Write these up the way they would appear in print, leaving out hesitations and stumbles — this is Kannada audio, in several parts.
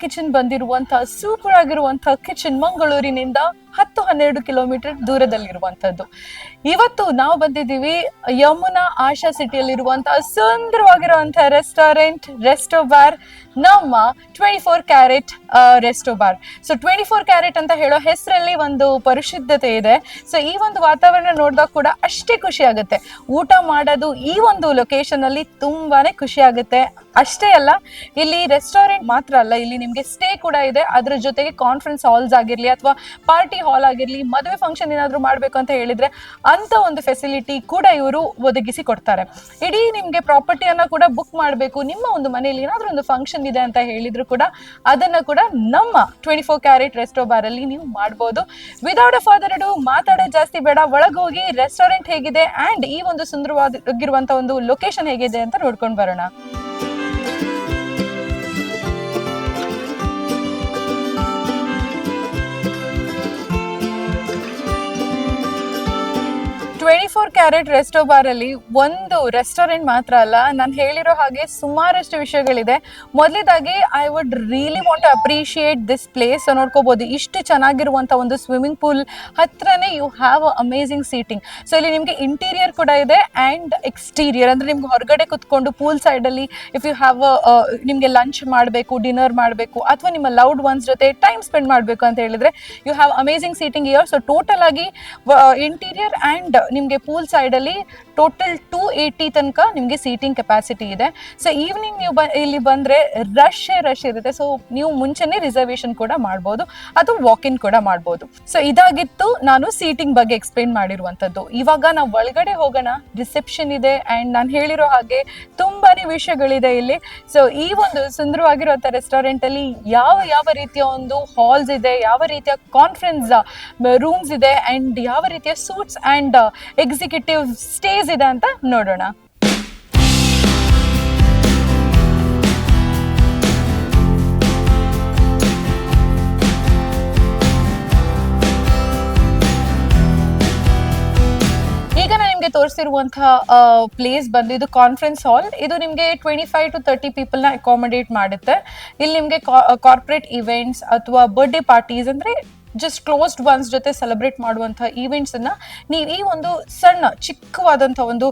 ಕಿಚನ್ ಬಂದಿರುವಂತಹ ಸೂಪರ್ ಆಗಿರುವಂತಹ ಕಿಚನ್ ಮಂಗಳೂರಿನಿಂದ 10-12 ಕಿಲೋಮೀಟರ್ ದೂರದಲ್ಲಿರುವಂತದ್ದು. ಇವತ್ತು ನಾವು ಬಂದಿದ್ದೀವಿ ಯಮುನಾ ಆಶಾ ಸಿಟಿಯಲ್ಲಿರುವಂತಹ ಸುಂದರವಾಗಿರುವಂತಹ ರೆಸ್ಟೋರೆಂಟ್ ರೆಸ್ಟೋ ಬಾರ್, ನಮ್ಮ 24 carat resto bar. So 24 carrot ಅಂತ ಹೇಳೋ ಹೆಸರಲ್ಲಿ ಒಂದು ಪರಿಶುದ್ಧತೆ ಇದೆ. ಸೊ ಈ ಒಂದು ವಾತಾವರಣ ನೋಡಿದಾಗ ಕೂಡ ಅಷ್ಟೇ ಖುಷಿ ಆಗುತ್ತೆ. ಊಟ ಮಾಡೋದು ಈ ಒಂದು ಲೊಕೇಶನ್ ಅಲ್ಲಿ ತುಂಬಾನೇ ಖುಷಿ ಆಗುತ್ತೆ. ಅಷ್ಟೇ ಅಲ್ಲ, ಇಲ್ಲಿ ರೆಸ್ಟೋರೆಂಟ್ ಮಾತ್ರ ಅಲ್ಲ, ಇಲ್ಲಿ ನಿಮ್ಗೆ ಸ್ಟೇ ಕೂಡ ಇದೆ. ಅದ್ರ ಜೊತೆಗೆ ಕಾನ್ಫರೆನ್ಸ್ ಹಾಲ್ಸ್ ಆಗಿರ್ಲಿ ಅಥವಾ ಪಾರ್ಟಿ ಹಾಲ್ ಆಗಿರ್ಲಿ, ಮದುವೆ ಫಂಕ್ಷನ್ ಏನಾದ್ರು ಮಾಡ್ಬೇಕು ಅಂತ ಹೇಳಿದ್ರೆ ಅಂತ ಒಂದು ಫೆಸಿಲಿಟಿ ಕೂಡ ಇವರು ಒದಗಿಸಿ ಕೊಡ್ತಾರೆ. ಇಡೀ ನಿಮ್ಗೆ ಪ್ರಾಪರ್ಟಿಯನ್ನ ಕೂಡ ಬುಕ್ ಮಾಡಬೇಕು, ನಿಮ್ಮ ಒಂದು ಮನೆಯಲ್ಲಿ ಏನಾದ್ರೂ ಒಂದು ಫಂಕ್ಷನ್ ಇದೆ ಅಂತ ಹೇಳಿದ್ರು ಕೂಡ ಅದನ್ನ ಕೂಡ ನಮ್ಮ 24 ಕ್ಯಾರೆಟ್ ರೆಸ್ಟೋ ಬಾರ್ ಅಲ್ಲಿ ನೀವು ಮಾಡಬಹುದು. ವಿದೌಟ್ ಅ ಫರ್ದರ್ ಅಡು ಮಾತಾಡೋದು ಜಾಸ್ತಿ ಬೇಡ, ಒಳಗೋಗಿ ರೆಸ್ಟೋರೆಂಟ್ ಹೇಗಿದೆ ಅಂಡ್ ಈ ಒಂದು ಸುಂದರವಾಗಿರುವಂತ ಒಂದು ಲೊಕೇಶನ್ ಹೇಗಿದೆ ಅಂತ ನೋಡ್ಕೊಂಡು ಬರೋಣ. ಟ್ವೆಂಟಿ 24 ಕ್ಯಾರೆಟ್ ರೆಸ್ಟೋ ಬಾರ್ ಅಲ್ಲಿ ಒಂದು ರೆಸ್ಟೋರೆಂಟ್ ಮಾತ್ರ ಅಲ್ಲ, ನಾನು ಹೇಳಿರೋ ಹಾಗೆ ಸುಮಾರಷ್ಟು ವಿಷಯಗಳಿದೆ. ಮೊದಲೇದಾಗಿ I would really want to appreciate this place. ನೋಡ್ಕೋಬಹುದು, ಇಷ್ಟು ಚೆನ್ನಾಗಿರುವಂತ ಒಂದು ಸ್ವಿಮ್ಮಿಂಗ್ ಪೂಲ್ ಹತ್ರನೇ you have amazing seating. So ಇಲ್ಲಿ ನಿಮ್ಗೆ ಇಂಟೀರಿಯರ್ ಕೂಡ ಇದೆ ಅಂಡ್ ಎಕ್ಸ್ಟೀರಿಯರ್, ಅಂದ್ರೆ ನಿಮ್ಗೆ ಹೊರಗಡೆ ಕುತ್ಕೊಂಡು ಪೂಲ್ ಸೈಡ್ ಅಲ್ಲಿ ಇಫ್ ಯು ಹ್ಯಾವ್ ನಿಮ್ಗೆ ಲಂಚ್ ಮಾಡಬೇಕು, ಡಿನ್ನರ್ ಮಾಡಬೇಕು ಅಥವಾ ನಿಮ್ಮ ಲವ್ಡ್ ಒನ್ಸ್ ಜೊತೆ ಟೈಮ್ ಸ್ಪೆಂಡ್ ಮಾಡಬೇಕು ಅಂತ ಹೇಳಿದ್ರೆ you have amazing seating area. So total ಆಗಿ ಇಂಟೀರಿಯರ್ ಅಂಡ್ ನಿಮ್ಗೆ ಪೂಲ್ ಸೈಡ್ ಅಲ್ಲಿ ಟೋಟಲ್ 280 ತನಕ ನಿಮ್ಗೆ ಸೀಟಿಂಗ್ ಕೆಪಾಸಿಟಿ ಇದೆ. ಸೊ ಈವ್ನಿಂಗ್ ನೀವು ಇಲ್ಲಿ ಬಂದ್ರೆ ರಶ್ ಇರುತ್ತೆ. ಸೊ ನೀವು ಮುಂಚೆನೆ ರಿಸರ್ವೇಶನ್ ಕೂಡ ಮಾಡ್ಬೋದು ಅಥವಾ ವಾಕ್ ಇನ್ ಕೂಡ ಮಾಡ್ಬೋದು. ಸೊ ಇದಾಗಿತ್ತು ನಾನು ಸೀಟಿಂಗ್ ಬಗ್ಗೆ ಎಕ್ಸ್ಪ್ಲೇನ್ ಮಾಡಿರುವಂತದ್ದು. ಇವಾಗ ನಾವು ಒಳಗಡೆ ಹೋಗೋಣ. ರಿಸೆಪ್ಷನ್ ಇದೆ ಅಂಡ್ ನಾನು ಹೇಳಿರೋ ಹಾಗೆ ತುಂಬಾನೇ ವಿಷಯಗಳಿದೆ ಇಲ್ಲಿ. ಸೊ ಈ ಒಂದು ಸುಂದರವಾಗಿರುವಂತ ರೆಸ್ಟೋರೆಂಟ್ ಅಲ್ಲಿ ಯಾವ ರೀತಿಯ ಒಂದು ಹಾಲ್ಸ್ ಇದೆ, ಯಾವ ರೀತಿಯ ಕಾನ್ಫರೆನ್ಸ್ ರೂಮ್ಸ್ ಇದೆ ಅಂಡ್ ಯಾವ ರೀತಿಯ ಸೂಟ್ಸ್ ಅಂಡ್ ಎಕ್ಸಿಕ್ಯೂಟಿವ್ ಸ್ಟೇಸ್ ಇದೆ ಅಂತ ನೋಡೋಣ. ಈಗ ನಾನು ನಿಮ್ಗೆ ತೋರಿಸಿರುವಂತಹ ಪ್ಲೇಸ್ ಬಂದು ಇದು ಕಾನ್ಫರೆನ್ಸ್ ಹಾಲ್. ಇದು ನಿಮ್ಗೆ 25 to 30 ಪೀಪಲ್ ನ ಅಕಾಮಡೇಟ್ ಮಾಡುತ್ತೆ. ಇಲ್ಲಿ ನಿಮ್ಗೆ ಕಾರ್ಪೊರೇಟ್ ಇವೆಂಟ್ಸ್ ಅಥವಾ ಬರ್ಡೇ ಪಾರ್ಟೀಸ್, ಅಂದ್ರೆ ಜಸ್ಟ್ ಕ್ಲೋಸ್ಡ್ ಒನ್ಸ್ ಜೊತೆ ಸೆಲೆಬ್ರೇಟ್ ಮಾಡುವಂತಹ ಈವೆಂಟ್ಸ್ ಅನ್ನ ನೀವು ಈ ಒಂದು ಸಣ್ಣ ಚಿಕ್ಕವಾದಂತಹ ಒಂದು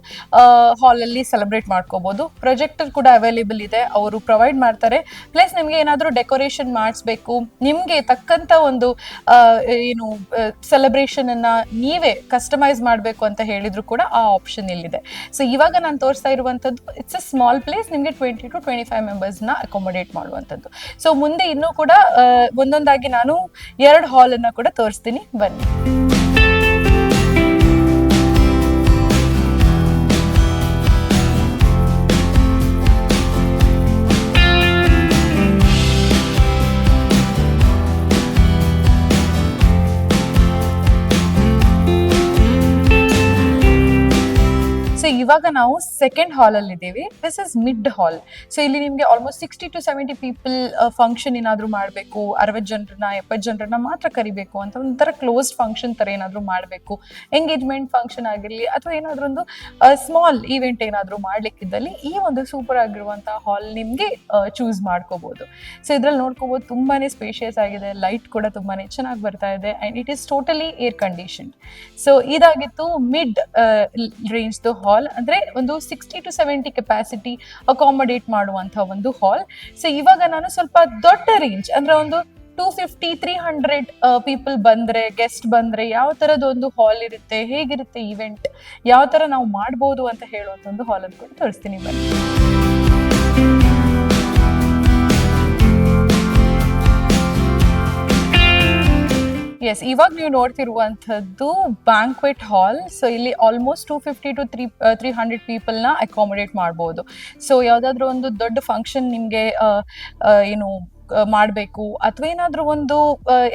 ಹಾಲ್ ಅಲ್ಲಿ ಸೆಲೆಬ್ರೇಟ್ ಮಾಡ್ಕೋಬಹುದು. ಪ್ರೊಜೆಕ್ಟರ್ ಕೂಡ ಅವೈಲೇಬಲ್ ಇದೆ, ಅವರು ಪ್ರೊವೈಡ್ ಮಾಡ್ತಾರೆ. ಪ್ಲಸ್ ನಿಮ್ಗೆ ಏನಾದ್ರೂ ಡೆಕೋರೇಷನ್ ಮಾಡಿಸ್ಬೇಕು, ನಿಮ್ಗೆ ತಕ್ಕಂತ ಒಂದು ಏನು ಸೆಲೆಬ್ರೇಷನ್ ಅನ್ನ ನೀವೇ ಕಸ್ಟಮೈಸ್ ಮಾಡಬೇಕು ಅಂತ ಹೇಳಿದ್ರು ಕೂಡ ಆ ಆಪ್ಷನ್ ಇಲ್ಲಿದೆ. ಸೊ ಇವಾಗ ನಾನು ತೋರಿಸ್ತಾ ಇರುವಂತದ್ದು ಇಟ್ಸ್ ಅ ಸ್ಮಾಲ್ ಪ್ಲೇಸ್, ನಿಮ್ಗೆ 20 to 25 ಮೆಂಬರ್ಸ್ ನ ಅಕಾಮಡೇಟ್ ಮಾಡುವಂತದ್ದು. ಸೊ ಮುಂದೆ ಇನ್ನೂ ಕೂಡ ಒಂದೊಂದಾಗಿ ನಾನು 2 ಹಾಲ್ ಅನ್ನ ಕೂಡ ತೋರಿಸ್ತೀನಿ, ಬನ್ನಿ. ಇವಾಗ ನಾವು ಸೆಕೆಂಡ್ ಹಾಲ್ ಅಲ್ಲಿ ಇದ್ದೀವಿ. This is mid hall. So ಇಲ್ಲಿ ನಿಮ್ಗೆ ಆಲ್ಮೋಸ್ಟ್ 60 to 70 ಪೀಪಲ್ ಫಂಕ್ಷನ್ ಏನಾದ್ರು ಮಾಡಬೇಕು, 60 ಜನರನ್ನ 70 ಜನರನ್ನ ಮಾತ್ರ ಕರಿಬೇಕು ಅಂತ ಒಂಥರ ಕ್ಲೋಸ್ಡ್ ಫಂಕ್ಷನ್ ತರ ಏನಾದ್ರು ಮಾಡಬೇಕು, ಎಂಗೇಜ್ಮೆಂಟ್ ಫಂಕ್ಷನ್ ಆಗಿರ್ಲಿ ಅಥವಾ ಏನಾದ್ರು ಒಂದು ಸ್ಮಾಲ್ ಈವೆಂಟ್ ಏನಾದ್ರು ಮಾಡ್ಲಿಕ್ಕಿದ್ದಲ್ಲಿ ಈ ಒಂದು ಸೂಪರ್ ಆಗಿರುವಂತಹ ಹಾಲ್ ನಿಮ್ಗೆ ಚೂಸ್ ಮಾಡ್ಕೋಬಹುದು. ಸೊ ಇದ್ರಲ್ಲಿ ನೋಡ್ಕೋಬಹುದು ತುಂಬಾನೇ ಸ್ಪೇಷಿಯಸ್ ಆಗಿದೆ, ಲೈಟ್ ಕೂಡ ತುಂಬಾನೇ ಚೆನ್ನಾಗಿ ಬರ್ತಾ ಇದೆ and it is totally air condition. So ಇದಾಗಿತ್ತು ಮಿಡ್ ರೇಂಜ್ ಹಾಲ್, ಅಂದ್ರೆ ಒಂದು 60 to 70 ಕೆಪಾಸಿಟಿ ಅಕಾಮಡೇಟ್ ಮಾಡುವಂತಹ ಒಂದು ಹಾಲ್. ಸೊ ಇವಾಗ ನಾನು ಸ್ವಲ್ಪ ದೊಡ್ಡ ರೇಂಜ್, ಅಂದ್ರೆ ಒಂದು 250-300 ಪೀಪಲ್ ಬಂದ್ರೆ, ಗೆಸ್ಟ್ ಬಂದ್ರೆ ಯಾವ ತರದ ಒಂದು ಹಾಲ್ ಇರುತ್ತೆ, ಹೇಗಿರುತ್ತೆ ಈವೆಂಟ್, ಯಾವ ತರ ನಾವು ಮಾಡ್ಬೋದು ಅಂತ ಹೇಳುವಂತ ಒಂದು ಹಾಲ್ ಅನ್ಕೊಂಡು ತೋರಿಸ್ತೀನಿ, ಬನ್ನಿ. ಎಸ್, ಇವಾಗ ನೀವು ನೋಡ್ತಿರುವಂಥದ್ದು ಬ್ಯಾಂಕ್ವೆಟ್ ಹಾಲ್. ಸೊ ಇಲ್ಲಿ ಆಲ್ಮೋಸ್ಟ್ 250 to 300 ಪೀಪಲ್ ನ ಅಕಾಮಡೇಟ್ ಮಾಡ್ಬೋದು. ಸೊ ಯಾವ್ದಾದ್ರು ಒಂದು ದೊಡ್ಡ ಫಂಕ್ಷನ್ ನಿಮ್ಗೆ ಏನು ಮಾಡಬೇಕು ಅಥವಾ ಏನಾದರೂ ಒಂದು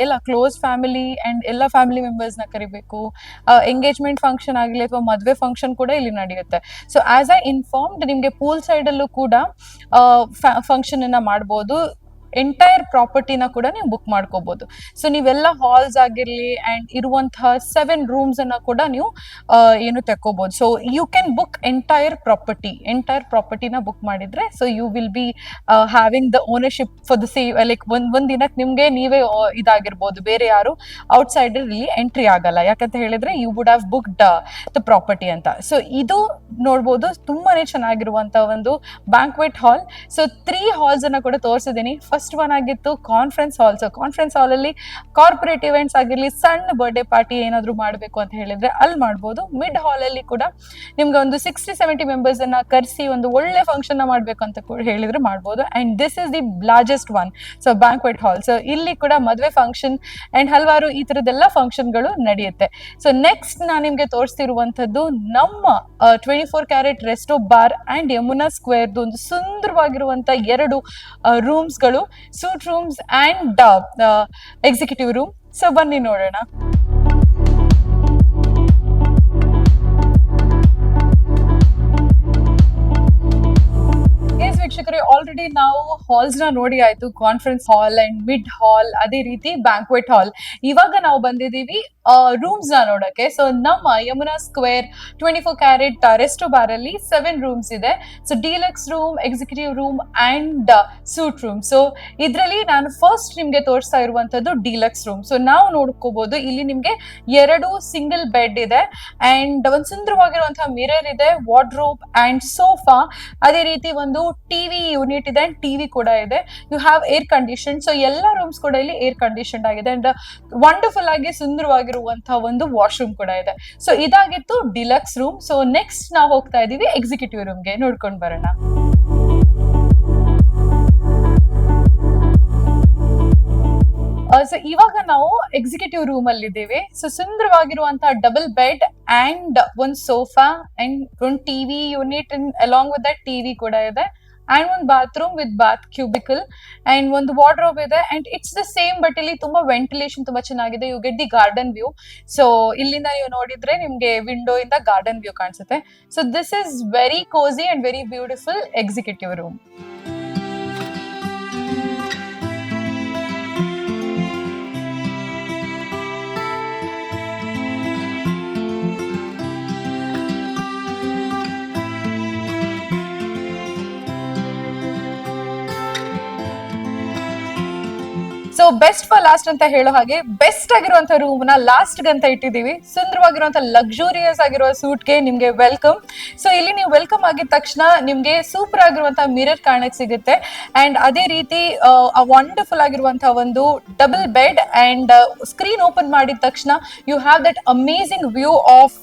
ಎಲ್ಲ ಕ್ಲೋಸ್ ಫ್ಯಾಮಿಲಿ ಅಂಡ್ ಎಲ್ಲ ಫ್ಯಾಮಿಲಿ ಮೆಂಬರ್ಸ್ ನ ಕರಿಬೇಕು, ಎಂಗೇಜ್ಮೆಂಟ್ ಫಂಕ್ಷನ್ ಆಗಲಿ ಅಥವಾ ಮದುವೆ ಫಂಕ್ಷನ್ ಕೂಡ ಇಲ್ಲಿ ನಡೆಯುತ್ತೆ. ಸೊ ಆಸ್ ಐ ಇನ್ಫಾರ್ಮ್ಡ್, ನಿಮಗೆ ಪೂಲ್ ಸೈಡ್ ಅಲ್ಲೂ ಕೂಡ ಫಂಕ್ಷನ್ ಅನ್ನ ಮಾಡ್ಬೋದು. ಎಂಟೈರ್ ಪ್ರಾಪರ್ಟಿನ ಕೂಡ ನೀವು ಬುಕ್ ಮಾಡ್ಕೋಬಹುದು. ಸೊ ನೀವೆಲ್ಲ ಹಾಲ್ಸ್ ಆಗಿರ್ಲಿ ಅಂಡ್ ಇರುವಂತಹ 7 ರೂಮ್ಸ್ ಅನ್ನ ಕೂಡ ನೀವು ಏನು ತಕ್ಕೋಬಹುದು. So you can book entire ಪ್ರಾಪರ್ಟಿನ ಬುಕ್ ಮಾಡಿದ್ರೆ so you will be having the ownership for the same, like ಒಂದ್ ದಿನಕ್ಕೆ ನಿಮ್ಗೆ ನೀವೇ ಇದಾಗಿರ್ಬೋದು, ಬೇರೆ ಯಾರು ಔಟ್ಸೈಡರ್ ಇಲ್ಲಿ ಎಂಟ್ರಿ ಆಗಲ್ಲ. ಯಾಕಂತ ಹೇಳಿದ್ರೆ you would have booked the property ಅಂತ. ಸೊ ಇದು ನೋಡ್ಬೋದು, ತುಂಬಾನೇ ಚೆನ್ನಾಗಿರುವಂತ ಒಂದು ಬ್ಯಾಂಕ್ವೆಟ್ ಹಾಲ್. ಸೊ 3 ಹಾಲ್ಸ್ ಅನ್ನ ಕೂಡ ತೋರಿಸಿದೀನಿ. ಫಸ್ಟ್ ಒನ್ ಆಗಿತ್ತು conference hall. So conference hall ಅಲ್ಲಿ ಕಾರ್ಪೊರೇಟ್ ಇವೆಂಟ್ಸ್ ಆಗಿರ್ಲಿ, ಸಣ್ಣ ಬರ್ಡೇ ಪಾರ್ಟಿ ಏನಾದ್ರು ಮಾಡಬೇಕು ಅಂತ ಹೇಳಿದ್ರೆ ಅಲ್ಲಿ ಮಾಡ್ಬೋದು. ಮಿಡ್ ಹಾಲ್ ಅಲ್ಲಿ ಕೂಡ ನಿಮ್ಗೆ ಒಂದು 60-70 ಮೆಂಬರ್ಸ್ ಅನ್ನ ಕರೆಸಿ ಒಂದು ಒಳ್ಳೆ ಫಂಕ್ಷನ್ ಮಾಡ್ಬೇಕು ಅಂತ ಕೂಡ ಹೇಳಿದ್ರೆ ಮಾಡ್ಬೋದು. And this is the largest one, so banquet hall. So ಇಲ್ಲಿ ಕೂಡ ಮದುವೆ ಫಂಕ್ಷನ್ ಅಂಡ್ ಹಲವಾರು ಈ ತರದೆಲ್ಲ ಫಂಕ್ಷನ್ಗಳು ನಡೆಯುತ್ತೆ. ಸೊ ನೆಕ್ಸ್ಟ್ ನಾನು ನಿಮ್ಗೆ ತೋರಿಸ್ತಿರುವಂತದ್ದು ನಮ್ಮ 24 carat resto bar and Yamuna ಸ್ಕ್ವೇರ್ದು ಒಂದು ಸುಂದರವಾಗಿರುವಂತ 2 ರೂಮ್ಸ್ಗಳು, suite rooms and executive room. So ಬನ್ನಿ ನೋಡೋಣ. ವೀಕ್ಷಕರೇ, ಆಲ್ರೆಡಿ ನಾವು ಹಾಲ್ಸ್ ನ ನೋಡಿ ಆಯ್ತು, conference hall and mid hall, ಅದೇ ರೀತಿ ಬ್ಯಾಂಕ್ವೆಟ್ ಹಾಲ್. ಇವಾಗ ನಾವು ಬಂದಿದೀವಿ ರೂಮ್ಸ್ ನ ನೋಡಕ್ಕೆ. ಸೊ ನಮ್ಮ Yamuna square 24 carat resto bar ಅಲ್ಲಿ 7 ರೂಮ್ಸ್ ಇದೆ. So deluxe room, executive room and suite room. So ಇದ್ರಲ್ಲಿ ನಾನು ಫಸ್ಟ್ ನಿಮ್ಗೆ ತೋರಿಸ್ತಾ ಇರುವಂತದ್ದು ಡಿಲಕ್ಸ್ ರೂಮ್. ಸೊ ನಾವು ನೋಡ್ಕೋಬಹುದು, ಇಲ್ಲಿ ನಿಮ್ಗೆ 2 ಸಿಂಗಲ್ ಬೆಡ್ ಇದೆ ಅಂಡ್ ಒಂದು ಸುಂದರವಾಗಿರುವಂತಹ ಮಿರರ್ ಇದೆ, ವಾರ್ಡ್ರೋಬ್ ಅಂಡ್ ಸೋಫಾ, ಅದೇ ರೀತಿ ಒಂದು ಟಿವಿ ಯೂನಿಟ್ ಇದೆ ಅಂಡ್ ಟಿವಿ ಕೂಡ ಇದೆ. You have air condition. So ಎಲ್ಲ ರೂಮ್ಸ್ ಕೂಡ ಇಲ್ಲಿ ಏರ್ ಕಂಡೀಷನ್ ಆಗಿದೆ ಅಂಡ್ ವಂಡರ್ಫುಲ್ ಆಗಿ ಸುಂದರವಾಗಿರುವಂತಹ ಒಂದು ವಾಶ್ರೂಮ್ ಕೂಡ ಇದೆ. ಸೊ ಇದಾಗಿತ್ತು ಡಿಲಕ್ಸ್ ರೂಮ್. ಸೊ ನೆಕ್ಸ್ಟ್ ನಾವು ಹೋಗ್ತಾ ಇದೀವಿ ಎಕ್ಸಿಕ್ಯೂಟಿವ್ ರೂಮ್ಗೆ, ನೋಡ್ಕೊಂಡು ಬರೋಣ. ಸೊ ಇವಾಗ ನಾವು ಎಕ್ಸಿಕ್ಯೂಟಿವ್ ರೂಮ್ ಅಲ್ಲಿ ಇದ್ದೀವಿ. ಸೊ ಸುಂದರವಾಗಿರುವಂತಹ ಡಬಲ್ ಬೆಡ್ ಅಂಡ್ ಒಂದು ಸೋಫಾ ಅಂಡ್ ಒಂದು TV unit along with that TV ಕೂಡ ಇದೆ ಅಂಡ್ ಒಂದು bathroom with bath cubicle and ಒಂದು ವಾರ್ಡ್ರೋಬ್ ಇದೆ and it's the same, but ಇಲ್ಲಿ ತುಂಬಾ ವೆಂಟಿಲೇಷನ್ ತುಂಬಾ ಚೆನ್ನಾಗಿದೆ. You get the garden view. So ಇಲ್ಲಿಂದ ನೀವು ನೋಡಿದ್ರೆ ನಿಮ್ಗೆ ವಿಂಡೋ ಇಂದ ಗಾರ್ಡನ್ ವ್ಯೂ ಕಾಣಿಸುತ್ತೆ. So this is very cosy and very beautiful executive room. So best for last ಅಂತ ಹೇಳೋ ಹಾಗೆ ಬೆಸ್ಟ್ ಆಗಿರುವಂತ ರೂಮ್ ನ ಲಾಸ್ಟ್ ಗಂತ ಇಟ್ಟಿದೀವಿ. ಸುಂದರವಾಗಿರುವಂತ ಲಕ್ಸುರಿಯಸ್ ಆಗಿರುವ ಸೂಟ್ಗೆ ನಿಮ್ಗೆ ವೆಲ್ಕಮ್. ಸೊ ಇಲ್ಲಿ ನೀವು ವೆಲ್ಕಮ್ ಆಗಿದ ತಕ್ಷಣ ನಿಮ್ಗೆ ಸೂಪರ್ ಆಗಿರುವಂತಹ ಮಿರರ್ ಕಾಣಕ್ ಸಿಗುತ್ತೆ ಅಂಡ್ ಅದೇ ರೀತಿ ವಂಡರ್ಫುಲ್ ಆಗಿರುವಂತಹ ಒಂದು double bed and screen open ಮಾಡಿದ ತಕ್ಷಣ you have that amazing view of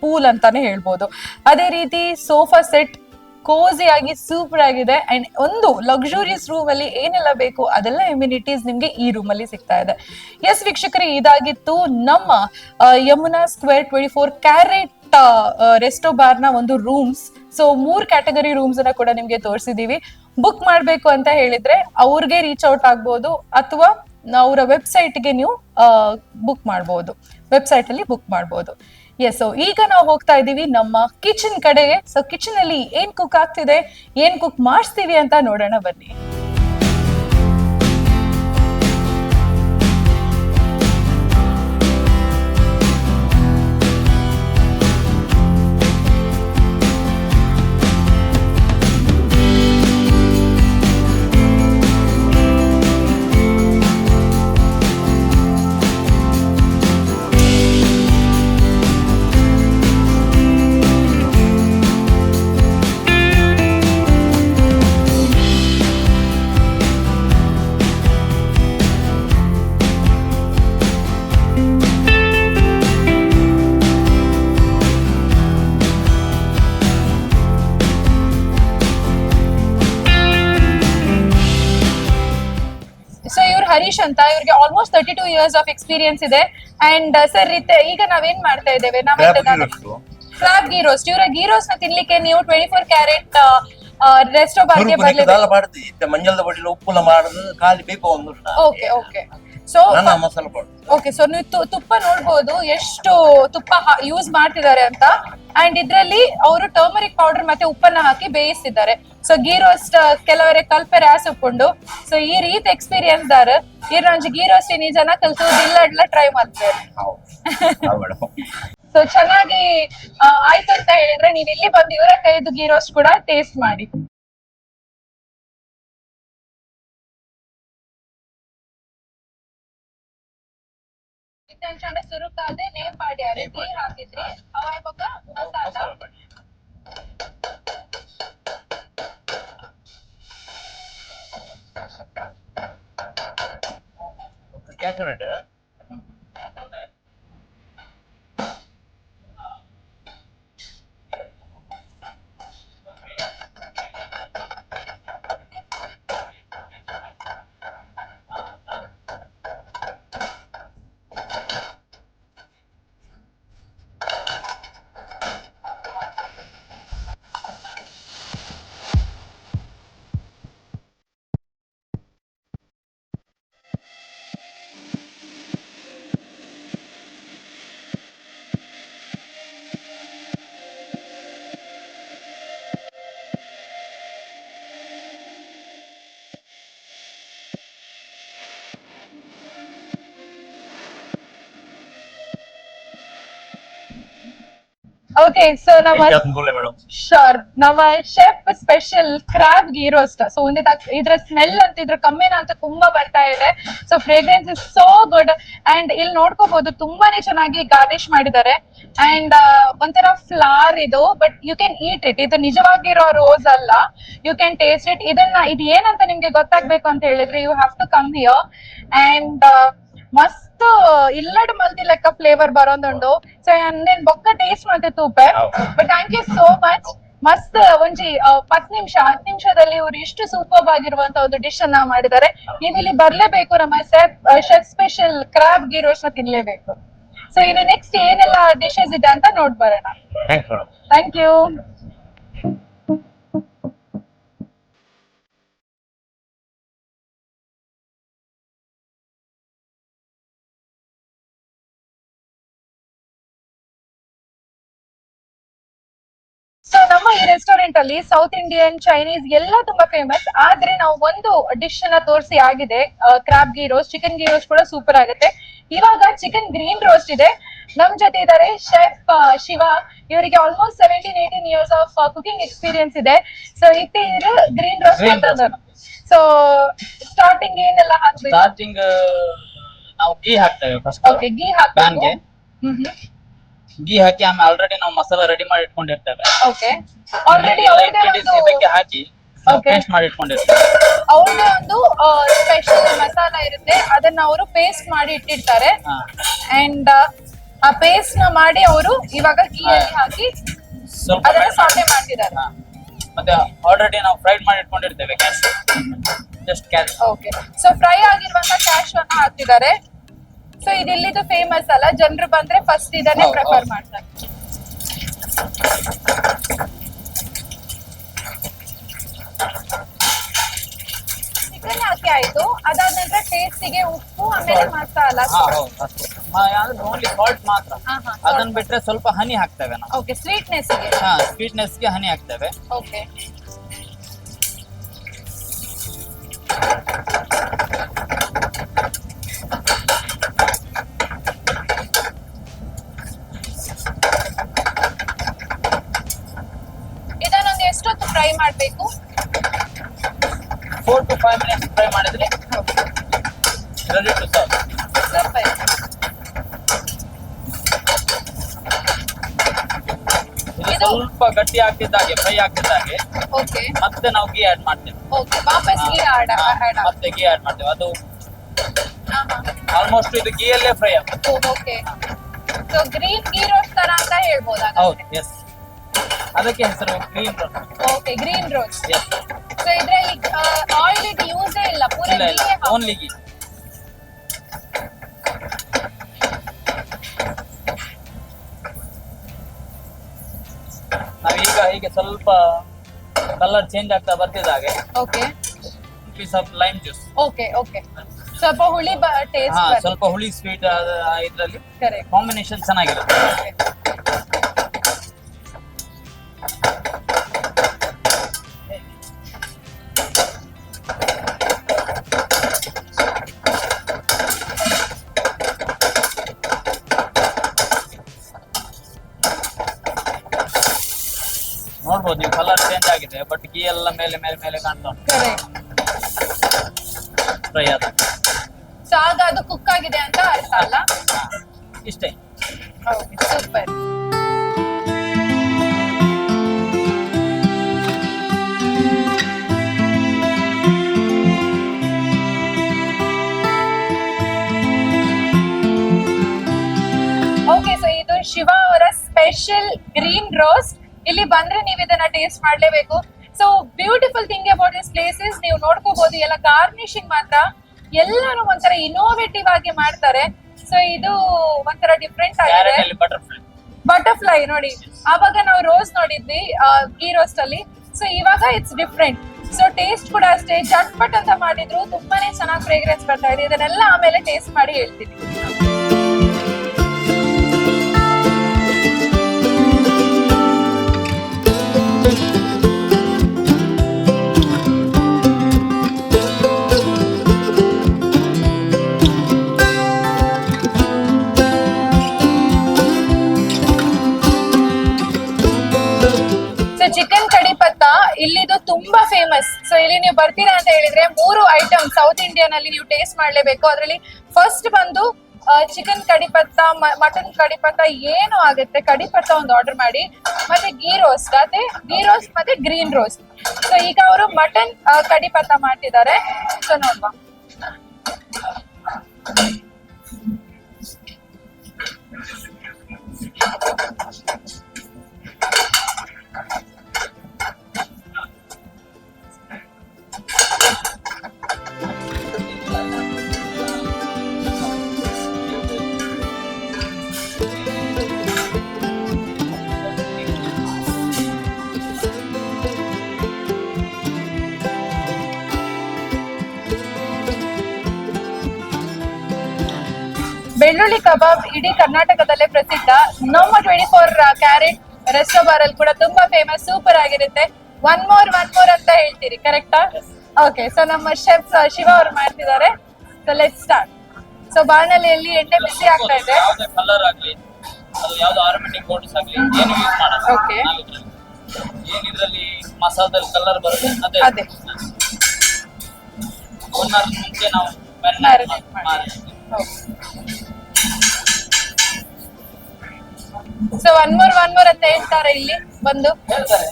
pool ಅಂತಾನೆ ಹೇಳ್ಬೋದು. ಅದೇ ರೀತಿ ಸೋಫಾ ಸೆಟ್ ಕೋಸಿ ಆಗಿ ಸೂಪರ್ ಆಗಿದೆ ಅಂಡ್ ಒಂದು ಲಕ್ಸುರಿಯಸ್ ರೂಮ್ ಅಲ್ಲಿ ಏನೆಲ್ಲ ಬೇಕು ಅದೆಲ್ಲ ಎಮ್ಯುನಿಟೀಸ್ ನಿಮ್ಗೆ ಈ ರೂಮ್ ಅಲ್ಲಿ ಸಿಗ್ತಾ ಇದೆ. ಎಸ್ ವೀಕ್ಷಕರೇ, ಇದಾಗಿತ್ತು ನಮ್ಮ Yamuna square 24 carat resto bar ನ ಒಂದು ರೂಮ್ಸ್. ಸೊ 3 ಕ್ಯಾಟಗರಿ ರೂಮ್ಸ್ ಅನ್ನ ಕೂಡ ನಿಮ್ಗೆ ತೋರಿಸಿದೀವಿ. ಬುಕ್ ಮಾಡ್ಬೇಕು ಅಂತ ಹೇಳಿದ್ರೆ ಅವ್ರಿಗೆ ರೀಚ್ ಔಟ್ ಆಗ್ಬೋದು ಅಥವಾ ಅವರ ವೆಬ್ಸೈಟ್ಗೆ ನೀವು ಬುಕ್ ಮಾಡ್ಬೋದು, ವೆಬ್ಸೈಟ್ ಅಲ್ಲಿ ಬುಕ್ ಮಾಡ್ಬೋದು. ಎಸ್, ಸೊ ಈಗ ನಾವು ಹೋಗ್ತಾ ಇದೀವಿ ನಮ್ಮ ಕಿಚನ್ ಕಡೆಗೆ. ಸೊ ಕಿಚನ್ ಅಲ್ಲಿ ಏನ್ ಕುಕ್ ಆಗ್ತಿದೆ, ಏನ್ ಕುಕ್ ಮಾಡಿಸ್ತೀವಿ ಅಂತ ನೋಡೋಣ ಬನ್ನಿ. ಹರೀಶ್ ಅಂತ, ಇವ್ರಿಗೆ ಆಲ್ಮೋಸ್ಟ್ 32 ಇಯರ್ಸ್ ಆಫ್ ಎಕ್ಸ್ಪೀರಿಯನ್ಸ್ ಇದೆ. ಅಂಡ್ ಸರ್ ಈಗ ನಾವೇನ್ ಮಾಡ್ತಾ ಇದ್ದೇವೆ, ಫ್ರಾಗ್ ಗೀ ರೋಸ್ಟ್. ಇವರ ಗೀ ರೋಸ್ಟ್ ನ ತಿನ್ಲಿಕ್ಕೆ ನೀವು 24 ಕ್ಯಾರೆಟ್ ರೆಸ್ಟೋ ಬಾರ್ಗೆ ಬರ್ಲೇಬೇಕು. ಮಂಜಲ್ದ ಬಡ್ಡಿ ಉಪ್ಪುಲ ಮಾಡುದು ಖಾಲಿ ಬೇಕು ಒಂದು. Okay okay. So okay, so ನೀವು ತುಪ್ಪ ನೋಡ್ಬೋದು ಎಷ್ಟು ತುಪ್ಪ ಯೂಸ್ ಮಾಡ್ತಿದ್ದಾರೆ ಅಂತ. ಅಂಡ್ ಇದ್ರಲ್ಲಿ ಅವರು ಟರ್ಮರಿಕ್ ಪೌಡರ್ ಮತ್ತೆ ಉಪ್ಪನ್ನ ಹಾಕಿ ಬೇಯಿಸಿದ್ದಾರೆ. ಸೊ ಗೀ ರೋಸ್ಟ್ ಕೆಲವರೇ ಕಲ್ಪರೆ ಆಸೊಪ್ಪುಂಡು. ಸೊ ಈ ರೀತಿ ಎಕ್ಸ್ಪೀರಿಯನ್ಸ್ ದಾರ ಇರೋಂಜಿ ಗೀ ರೋಸ್ಟ್ ಇನಿ ಜನ ಕಲ್ತು ಇಲ್ಲ ಟ್ರೈ ಮಾಡ್ತಾರೆ. ಸೊ ಚೆನ್ನಾಗಿ ಆಯ್ತು ಅಂತ ಹೇಳಿದ್ರೆ ನೀವ್ ಇಲ್ಲಿ ಬಂದು ಇವರ ಕೈದು ಗೀ ರೋಸ್ಟ್ ಕೂಡ ಟೇಸ್ಟ್ ಮಾಡಿ. ಸುರುಕಾದೆ ನೇಮ್ ಪಾಡ್ಯಾರೆ ಗೀ ಹಾಕಿದ್ರಿ ಅವಾಯ್ ಬೊಕ ಮಸಾಲ ಕ್ಯಾಟರೇಟ್ ಓಕೆ ಸೊ ನಮ್ಮ ಮೇಡಮ್ ಶೋರ್ ನಮ್ಮ chef special crab ghee roast. So ಇದ್ರ ಸ್ಮೆಲ್ ಅಂತ ಇದ್ರ ಕಮ್ಮಿನ ಅಂತ ತುಂಬಾ ಬರ್ತಾ ಇದೆ. So fragrance is so good and ಇಲ್ಲಿ ನೋಡ್ಕೋಬಹುದು ತುಂಬಾನೇ ಚೆನ್ನಾಗಿ ಗಾರ್ನಿಶ್ ಮಾಡಿದ್ದಾರೆ. ಅಂಡ್ ಒಂಥರ ಫ್ಲವರ್ ಇದು, but you can eat it. ಇದು ನಿಜವಾಗಿರೋ ರೋಸ್ ಅಲ್ಲ, ಯು ಕ್ಯಾನ್ ಟೇಸ್ಟ್ ಇಟ್. ಇದು ಏನಂತ ನಿಮ್ಗೆ ಗೊತ್ತಾಗ್ಬೇಕು ಅಂತ ಹೇಳಿದ್ರೆ you have to come here. And ಮಸ್ತ್ ಇಲ್ಲಡ್ ಮಲ್ತಿ ಲೆಕ್ಕ ಫ್ಲೇವರ್ ಬರೋದುಂಡು. ಸೊ ಅಂದೇನ್ ಬೊಕ್ಕ ಟೇಸ್ಟ್ ಮತ್ತೆ ತೂಪೆ. But thank you so much. ಮಸ್ತ್ ಒಂಜಿ 10 ನಿಮಿಷದಲ್ಲಿ ಇವ್ರು ಇಷ್ಟು ಸೂಪರ್ ಆಗಿರುವಂತ ಒಂದು ಡಿಶ್ ಅನ್ನ ಮಾಡಿದ್ದಾರೆ. ನೀವು ಇಲ್ಲಿ ಬರ್ಲೇಬೇಕು, ನಮ್ಮ chef special crab ghee roast ತಿನ್ಲೇಬೇಕು. ಸೊ ಇನ್ನು ನೆಕ್ಸ್ಟ್ ಏನೆಲ್ಲ ಡಿಶಸ್ ಇದೆ ಅಂತ ನೋಡ್ ಬರೋಣ. Thank you. ಸೊ ನಮ್ಮ ಈ ರೆಸ್ಟೋರೆಂಟ್ ಅಲ್ಲಿ ಸೌತ್ ಇಂಡಿಯನ್, ಚೈನೀಸ್ ಎಲ್ಲ ತುಂಬಾ ಫೇಮಸ್. ಆದ್ರೆ ನಾವು ಒಂದು ಡಿಶ್ ಅನ್ನ ತೋರಿಸಿ ಆಗಿದೆ, crab ghee roast. Chicken ghee roast ಕೂಡ ಸೂಪರ್ ಆಗುತ್ತೆ. ಇವಾಗ ಚಿಕನ್ ಗ್ರೀನ್ ರೋಸ್ಟ್ ಇದೆ. ನಮ್ ಜೊತೆ ಇದ್ದಾರೆ ಶೆಫ್ ಶಿವ. ಇವರಿಗೆ almost 17-18 years of cooking experience ಇದೆ. ಸೊ ಇವರು ಗ್ರೀನ್ ರೋಸ್ಟ್ ಸೊ ಸ್ಟಾರ್ಟಿಂಗ್ ಏನೆಲ್ಲ ಹಾಕ್ಬೇಕು? ಸ್ಟಾರ್ಟಿಂಗ್ ನಾವು ಗೀ ಹಾಕ್ತೇವೆ ಫಸ್ಟ್. ಓಕೆ, ಗೀ ಹಾಕ್ಬೇಕು. ಗೀ ಹಾಕಿ ಆಮೇಲೆ ಆಲ್ರೆಡಿ ನಾವು ಮಸಾಲ ರೆಡಿ ಮಾಡಿ ಇಟ್ಕೊಂಡಿರ್ತೇವೆ. ಓಕೆ, ಆಲ್ರೆಡಿ ಇದಕ್ಕೆ ಹಾಕಿ ಪೇಸ್ಟ್ ಮಾಡಿ ಇಟ್ಕೊಂಡಿರ್ತೇವೆ. ಅವ್ರದೇ ಒಂದು ಸ್ಪೆಷಲ್ ಮಸಾಲ ಇರುತ್ತೆ, ಅದನ್ನ ಅವರು ಪೇಸ್ಟ್ ಮಾಡಿ ಇಟ್ಟಿರ್ತಾರೆ. ಅಂಡ್ ಆ ಪೇಸ್ಟ್ ನ ಮಾಡಿ ಅವರು ಇವಾಗ ಗೀಯಲ್ಲಿ ಹಾಕಿ ಸ್ವಲ್ಪ ಅದನ್ನ ಸಾಟೆ ಮಾಡ್ತಿದ್ದಾರೆ. ಮತ್ತೆ ಆಲ್ರೆಡಿ ನಾವು ಫ್ರೈಡ್ ಮಾಡಿ ಇಟ್ಕೊಂಡಿರ್ತೇವೆ cashew, just cashew. Okay, so fry ಆಗಿರುವಂತ ಕ್ಯಾಶ್ ಅನ್ನ ಹಾಕ್ತಿದ್ದಾರೆ. ಸೊ ಇದಿಲ್ಲಿದು ಫೇಮಸ್ ಅಲ್ಲ, ಜನರು ಬಂದ್ರೆ ಫಸ್ಟ್ ಇದನ್ನೇ ಪ್ರಿಫರ್ ಮಾಡ್ತಾರೆ. ಚಿಕನ್ ಹಾಕಿ ಆಯ್ತು, ಅದಾದ ನಂತರ ಟೇಸ್ಟಿಗೆ ಉಪ್ಪು ಆಮೇಲೆ ಮಸಾಲ. ಓನ್ಲಿ ಸಾಲ್ಟ್ ಮಾತ್ರ. ಅದನ್ನ ಬಿಟ್ರೆ ಸ್ವಲ್ಪ ಹನಿ ಹಾಕ್ತೇವೆ ನಾವು. ಓಕೆ, ಸ್ವೀಟ್ನೆಸ್ ಗೆ. ಸ್ವೀಟ್ನೆಸ್ ಗೆ ಹನಿ ಹಾಕ್ತೇವೆ. ಓಕೆ, ಇದನ್ನೊಂದು ಎಷ್ಟೊತ್ತು ಫ್ರೈ ಮಾಡ್ಬೇಕು? 4 to 5 minutes ಫ್ರೈ ಮಾಡಿದ್ರೆ ರೆಡಿ ಟು ಸರ್ವ್. ಸೂಪರ್. ಇದು ಸ್ವಲ್ಪ ಗಟ್ಟಿ ಆಗ್ತಿದ್ದಾಗೆ, ಫ್ರೈ ಆಗ್ತಿದ್ದಾಗೆ ಓಕೆ, ಮತ್ತೆ ನಾವು ಗೀ ಆಡ್ ಮಾಡ್ತೇವೆ. ಓಕೆ, ವಾಪಸ್ ಗೀ ಆಡ್ ಮತ್ತೆ ಗೀ ಆಡ್ ಮಾಡ್ತೇವೆ. ಅದು ಆಲ್ಮೋಸ್ಟ್ ಇದು ಗೀಯಲ್ಲೇ ಫ್ರೈ ಆಗುತ್ತೆ. Okay, so green ghee roast ತರ ಅಂತ ಹೇಳ್ಬೋದಾ? ಹೌದು, ಎಸ್. ಅದಕ್ಕೆ ಹೆಸರು green roast. Okay, green roast. Yes. So ಇದ್ರಲ್ಲಿ ಆಯಿಲ್ ಇದು ಯೂಸ್ ಇಲ್ಲ, ಪೂರಾ ಇಲ್ಲ, ಓನ್ಲಿ ಗೀ. ನಾವೀಗ ಹೀಗೆ ಸ್ವಲ್ಪ ಕಲರ್ ಚೇಂಜ್ ಆಗ್ತಾ ಬರ್ತಿದ್ದಾಗೆ okay, piece of lime juice. Okay, okay, ಸ್ವಲ್ಪ ಹುಳಿ ಟೇಸ್ಟ್. ಸ್ವಲ್ಪ ಹುಳಿ ಸ್ವೀಟ್ ಇದ್ರಲ್ಲಿ ಕರೆಕ್ಟ್ ಕಾಂಬಿನೇಷನ್ ಚೆನ್ನಾಗಿರುತ್ತೆ. ಚೇಂಜ್ ಆಗಿದೆ, ಬಟ್ ಗೀ ಎಲ್ಲ ಮೇಲೆ ಮೇಲೆ ಮೇಲೆ ಕಾಣ್ತಾ ಉಂಟು. ಕರೆಕ್ಟ್. ಫ್ರೈ ಆದ. ಸೊ ಆಗ ಅದು ಕುಕ್ ಆಗಿದೆ ಅಂತ ಅರ್ಥ ಅಲ್ಲ? ಇಷ್ಟೇ. ಸೂಪರ್. ಓಕೆ, ಸೊ ಇದು ಶಿವ ಅವರ ಸ್ಪೆಷಲ್ ಗ್ರೀನ್ ರೋಸ್ಟ್. ಇಲ್ಲಿ ಬಂದ್ರೆ ನೀವು ಇದನ್ನ ಟೇಸ್ಟ್ ಮಾಡ್ಲೇಬೇಕು. So beautiful thing about this place is ನೀವು ನೋಡ್ಕೋಬಹುದು ಎಲ್ಲ ಗಾರ್ನಿಶಿಂಗ್ ಮಾತ್ರ ಎಲ್ಲಾನು ಒಂಥರ ಇನೋವೇಟಿವ್ ಆಗಿ ಮಾಡ್ತಾರೆ. ಸೊ ಇದು ಒಂಥರ ಡಿಫ್ರೆಂಟ್ ಆಗಿದೆ. ಬಟರ್ಫ್ಲೈ ನೋಡಿ, ಆವಾಗ ನಾವು ರೋಸ್ ನೋಡಿದ್ವಿ ಗೀ ರೋಸ್ಟ್ ಅಲ್ಲಿ. ಸೊ ಇವಾಗ ಇಟ್ಸ್ ಡಿಫ್ರೆಂಟ್. ಸೊ ಟೇಸ್ಟ್ ಕೂಡ ಅಷ್ಟೇ ಚಟ್ಪಟ್ ಅಂತ ಮಾಡಿದ್ರು, ತುಂಬಾನೇ ಚೆನ್ನಾಗಿ ಫ್ರೇಗ್ರೆನ್ಸ್ ಬರ್ತಾ ಇದೆ. ಇದನ್ನೆಲ್ಲ ಆಮೇಲೆ ಟೇಸ್ಟ್ ಮಾಡಿ ಹೇಳ್ತೀನಿ. ಚಿಕನ್ ಕಡಿ ಪತ್ತ ಇಲ್ಲಿದು ತುಂಬಾ ಫೇಮಸ್. ಸೊ ಇಲ್ಲಿ ನೀವು ಬರ್ತೀರಾ ಅಂತ ಹೇಳಿದ್ರೆ 3 ಐಟಮ್ ಸೌತ್ ಇಂಡಿಯನ್ ಅಲ್ಲಿ ನೀವು ಟೇಸ್ಟ್ ಮಾಡ್ಲೇಬೇಕು. ಅದರಲ್ಲಿ ಫಸ್ಟ್ ಬಂದು ಚಿಕನ್ ಕಡಿ ಪತ್ತ, ಮಟನ್ ಕಡಿ ಪತ್ತ ಏನು ಆಗುತ್ತೆ, ಕಡಿ ಪತ್ತ ಒಂದು ಆರ್ಡರ್ ಮಾಡಿ, ಮತ್ತೆ ಗೀ ರೋಸ್ಟ್ ಮತ್ತೆ ಗ್ರೀನ್ ರೋಸ್ಟ್. ಸೊ ಈಗ ಅವರು ಮಟನ್ ಕಡಿ ಪತ್ತ ಮಾಡ್ತಿದ್ದಾರೆ. ಸೊ ನೋಡುವ. ಬೆಳ್ಳುಳ್ಳಿ ಕಬಾಬ್ ಇಡೀ ಕರ್ನಾಟಕದಲ್ಲೇ ಪ್ರಸಿದ್ಧ. ನಮ್ಮ 24 ಕ್ಯಾರೆಟ್ ರೆಸ್ಟೋ ಬಾರ್ ಅಲ್ಲಿ ಕೂಡ ತುಂಬಾ ಫೇಮಸ್, ಸೂಪರ್ ಆಗಿರುತ್ತೆ. ಒನ್ ಮೋರ್ ಅಂತ ಹೇಳ್ತೀರಿ, ಕರೆಕ್ಟಾ? ಓಕೆ, ಸೊ ನಮ್ಮ ಶೆಫ್ ಶಿವ ಅವರು ಮಾಡ್ತಿದ್ದಾರೆ. So let's start. ಸೊ ಬಾಣಲೆಯಲ್ಲಿ ಎಣ್ಣೆ ಬಿಸಿ ಆಗ್ತಾ ಇದೆ. ಕಲರ್ ಆಗ್ಲಿ, ಯಾವ್ದು ಆರೋಮೆಟಿಕ್ ಪೌಡರ್ಸ್ ಆಗ್ಲಿ ಏನು ಯೂಸ್ ಮಾಡಲ್ಲ. ಓಕೆ, ಏನಿದ್ರಲ್ಲಿ ಮಸಾಲದಲ್ಲಿ ಕಲರ್ ಬರುತ್ತೆ ಅದೇ 1 ಅವರ್ ಮುಂಚೆ ನಾವು ಮ್ಯಾರಿನೇಟ್ ಮಾಡಿ. ಸೊ ಒನ್ ಮೋರ್ ಅಂತ ಹೇಳ್ತಾರೆ ಇಲ್ಲಿ ಬಂದು. ಹೇಳ್ತಾರೆ.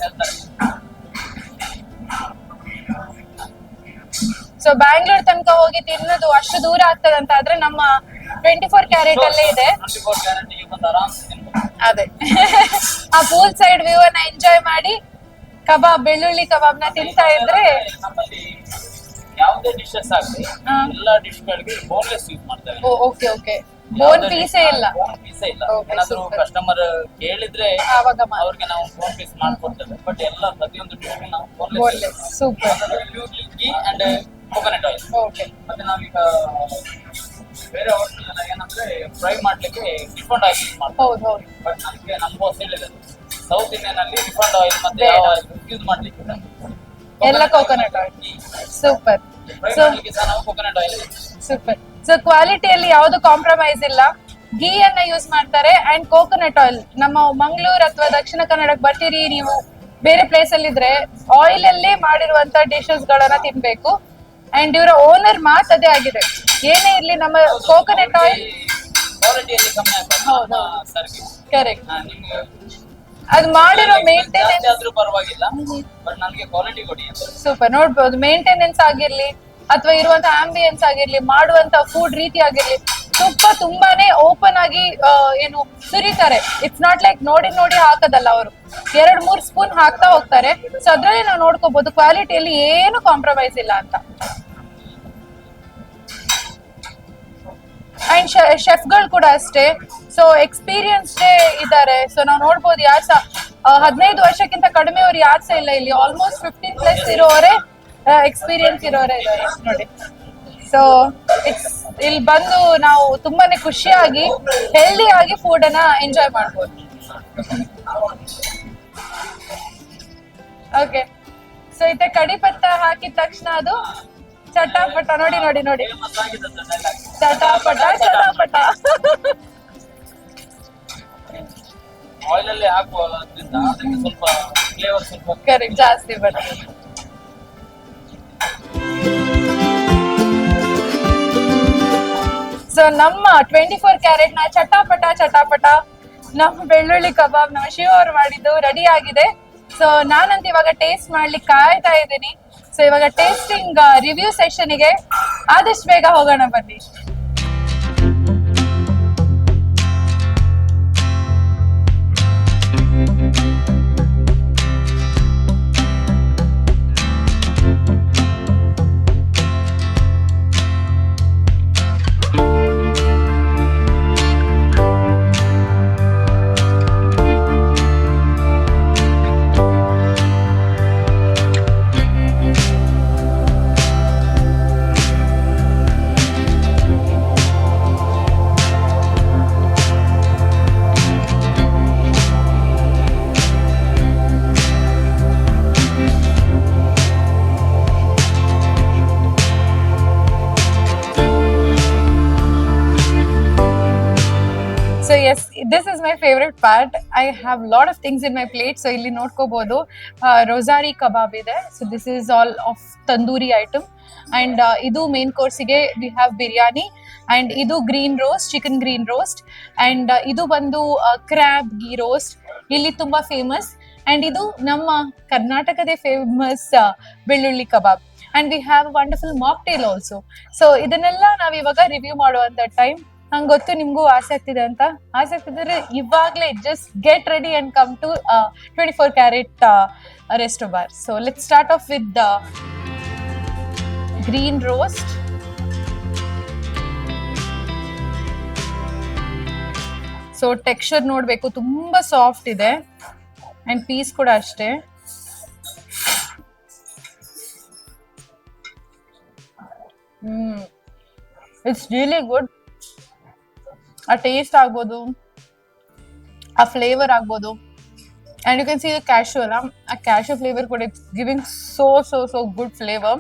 ಸೊ ಬ್ಯಾಂಗ್ಳೂರ್ ತನಕ ಹೋಗಿ ತಿನ್ನೋದು ಅಷ್ಟು ದೂರ ಆಗ್ತದಂತ ಆದ್ರೆ ನಮ್ಮ 24 ಕ್ಯಾರೆಟ್ ಅಲ್ಲೇ ಇದೆ. 24 ಕ್ಯಾರೆಟ್ ಗೆ ಬಂದು ಆರಾಮ್ಸೆ ತಿನ್ಬೋದು. ಅದೇ ಆ ಪೂಲ್ ಸೈಡ್ ವ್ಯೂ ಅನ್ನ ಎಂಜಾಯ್ ಮಾಡಿ ಕಬಾಬ್, ಬೆಳ್ಳುಳ್ಳಿ ಕಬಾಬ್ನ ತಿಂತಾ ಇದ್ರೆ. ನಮ್ಮಲ್ಲಿ ಯಾವುದೇ ಡಿಶಸ್ ಆಗಲಿ ಎಲ್ಲಾ ಡಿಶ್ ಗಳಿಗೆ ಬೋನ್ಲೆಸ್ ಯೂಸ್ ಮಾಡ್ತಾರೆ. ಓಕೆ, ಬೋನ್ ಪೀಸೇ ಇಲ್ಲ. ಏನಾದ್ರೂ ಕಸ್ಟಮರ್ ಕೇಳಿದ್ರೆ ಅವ್ರಿಗೆ ನಾವು ಬೋನ್ ಪೀಸ್ ಮಾಡ್ಕೊಡ್ತೇವೆ. ಬಟ್ ಎಲ್ಲ ಪ್ರತಿಯೊಂದು ಡಿಶ್ ನಾವು boneless. Super. Ghee and coconut oil. Okay, ಮತ್ತೆ ನಾವೀಗ ಬೇರೆ ಹೋಟೆಲ್ ಎಲ್ಲ ಏನಂದ್ರೆ ಫ್ರೈ ಮಾಡ್ಲಿಕ್ಕೆ ರಿಫಂಡ್ ಆಯಿಲ್ ಯೂಸ್ ಮಾಡ್ತೀವಿ. ಹೌದು. ಬಟ್ ನಮಗೆ ನಮ್ಮ ಬಾಸ್ ಹೇಳಿದ್ರು ಸೌತ್ ಇಂಡಿಯನ್ ಅಲ್ಲಿ ರಿಫಂಡ್ ಆಯಿಲ್ ಮತ್ತೆ ಯಾವ ಆಯಿಲ್ ಯೂಸ್ ಮಾಡ್ಲಿಕ್ಕೆ ಎಲ್ಲ coconut oil. Super. Coconut oil super. So ಕ್ವಾಲಿಟಿಯಲ್ಲಿ ಯಾವ್ದು ಕಾಂಪ್ರಮೈಸ್ ಇಲ್ಲ. ಗೀ ಅನ್ನ ಯೂಸ್ ಮಾಡ್ತಾರೆ ಅಂಡ್ ಕೋಕೋನಟ್ ಆಯಿಲ್. ನಮ್ಮ ಮಂಗಳೂರು ಅಥವಾ ದಕ್ಷಿಣ ಕನ್ನಡಕ್ಕೆ ಬರ್ತೀರಿ ನೀವು, ಬೇರೆ ಪ್ಲೇಸ್ ಅಲ್ಲಿ ಇದ್ರೆ ಆಯಿಲ್ ಅಲ್ಲೇ ಮಾಡಿರುವಂತ ಡಿಶಸ್ ಗಳನ್ನ ತಿನ್ಬೇಕು. ಅಂಡ್ ಇವರ ಓನರ್ ಮಾತು ಅದೇ ಆಗಿದೆ, ಏನೇ ಇರ್ಲಿ ನಮ್ಮ ಕೋಕೋನಟ್ ಆಯಿಲ್ ಕ್ವಾಲಿಟಿಯಲ್ಲಿ ಕಮ್ಮಿ ಆಗ್ತದೆ. ಕರೆಕ್ಟ್. ಅದು ಮಾಡಿರೋ ಮೇಂಟೆನೆನ್ಸ್ ಆದ್ರೂ ಪರವಾಗಿಲ್ಲ, ಬಟ್ ನಮಗೆ ಕ್ವಾಲಿಟಿ ಕೊಡಿ ಅಂತ. ಸೂಪರ್. ನೋಡ್ಬೋದು, ಮೇಂಟೆನೆನ್ಸ್ ಆಗಿರ್ಲಿ ಅಥವಾ ಇರುವಂತ ಆಂಬಿಯನ್ಸ್ ಆಗಿರ್ಲಿ, ಮಾಡುವಂತ ಫುಡ್ ರೀತಿ ಆಗಿರ್ಲಿ, ತುಂಬಾನೇ ಓಪನ್ ಆಗಿ ಏನು ಸುರಿತಾರೆ. ಇಟ್ಸ್ ನಾಟ್ ಲೈಕ್ ನೋಡಿ ಹಾಕದಲ್ಲ, ಅವರು 2-3 ಸ್ಪೂನ್ ಹಾಕ್ತಾ ಹೋಗ್ತಾರೆ. ಸೊ ಅದ್ರಲ್ಲಿ ನಾವು ನೋಡ್ಕೋಬಹುದು ಕ್ವಾಲಿಟಿಯಲ್ಲಿ ಏನು ಕಾಂಪ್ರಮೈಸ್ ಇಲ್ಲ ಅಂತ. ಅಂಡ್ ಶೆಫ್ಗಳು ಕೂಡ ಅಷ್ಟೇ, ಸೊ ಎಕ್ಸ್ಪೀರಿಯನ್ಸ್ಡ್ ಇದ್ದಾರೆ. ಸೊ ನಾವು ನೋಡ್ಬೋದು ಯಾರು ಸಹ 15 ವರ್ಷಕ್ಕಿಂತ ಕಡಿಮೆ ಅವ್ರು ಯಾರು ಸಹ ಇಲ್ಲ ಇಲ್ಲಿ. ಆಲ್ಮೋಸ್ಟ್ 15+ ಇರೋವರೇ ಎಕ್ಸ್ಪೀರಿಯನ್ಸ್ ಇರೋರೇ ಇದ್ದಾರೆ ನೋಡಿ. ಸೊ ಇಲ್ಲಿ ಬಂದು ನಾವು ತುಂಬಾನೇ ಖುಷಿಯಾಗಿ ಹೆಲ್ದಿ ಆಗಿ ಫುಡ್ ಅನ್ನ ಎಂಜಾಯ್ ಮಾಡ್ಬೋದು. ಓಕೆ, ಸೊ ಇತ್ತೆ ಕಡಿ ಪತ್ತ ಹಾಕಿದ ತಕ್ಷಣ ಅದು ಚಟಾಪಟ. ನೋಡಿ ಚಟಾಪಟ. ಆಯಿಲ್ ಅಲ್ಲಿ ಹಾಕುವುದರಿಂದ ಅದಕ್ಕೆ ಸ್ವಲ್ಪ ಫ್ಲೇವರ್ಸ್ ಸ್ವಲ್ಪ ಕರೆಕ್ಟ್, ಜಾಸ್ತಿ ಬರ್ತದೆ. ಸೊ ನಮ್ಮ 24 ಕ್ಯಾರೆಟ್ ನ ಚಟಾಪಟ ನಮ್ಮ ಬೆಳ್ಳುಳ್ಳಿ ಕಬಾಬ್ ನಮ್ಮ ಶಿವ ಅವ್ರು ಮಾಡಿದ್ದು ರೆಡಿ ಆಗಿದೆ. ಸೊ ನಾನಂತ ಇವಾಗ ಟೇಸ್ಟ್ ಮಾಡ್ಲಿಕ್ಕೆ ಕಾಯ್ತಾ ಇದ್ದೀನಿ. ಸೊ ಇವಾಗ ಟೇಸ್ಟಿಂಗ್ ರಿವ್ಯೂ ಸೆಷನ್ ಗೆ ಆದಷ್ಟು ಬೇಗ ಹೋಗೋಣ ಬನ್ನಿ. So yes, this is my favorite part. I have lot of things in my plate. So ಇಲ್ಲಿ ನೋಡ್ಕೋಬಹುದು ರೋಸಾರಿ ಕಬಾಬ್ ಇದೆ. So this is all of tandoori item. And ಇದು ಮೇನ್ ಕೋರ್ಸಿಗೆ we have ಬಿರಿಯಾನಿ. And ಇದು green roast, chicken green roast. And ಇದು ಬಂದು ಕ್ರ್ಯಾಬ್ ಗೀ ರೋಸ್ಟ್. ಇಲ್ಲಿ ತುಂಬಾ ಫೇಮಸ್. And ಇದು ನಮ್ಮ ಕರ್ನಾಟಕದ ಫೇಮಸ್ ಬೆಳ್ಳುಳ್ಳಿ ಕಬಾಬ್. And we have a wonderful mocktail also. So ಇದನ್ನೆಲ್ಲ ನಾವ್ ಇವಾಗ ರಿವ್ಯೂ ಮಾಡುವಂತ ಟೈಮ್. ನಂಗೆ ಗೊತ್ತು ನಿಮ್ಗೂ ಆಸಕ್ತಿ ಇದೆ ಅಂತ. ಆಸಕ್ತಿ ಇದ್ರೆ ಇವಾಗ್ಲೇ just get ready and come to 24 carat resto bar. So let's start off with the green roast. So texture ನೋಡ್ಬೇಕು, ತುಂಬಾ ಸಾಫ್ಟ್ ಇದೆ ಅಂಡ್ ಪೀಸ್ ಕೂಡ ಅಷ್ಟೇ. It's really good. ಆ ಟೇಸ್ಟ್ ಆಗ್ಬೋದು, ಆ ಫ್ಲೇವರ್ ಆಗ್ಬೋದು. And you can see the cashew ಅಲ್ಲ, ಆ ಕ್ಯಾಶು ಫ್ಲೇವರ್ ಕೂಡ it's giving so good flavour.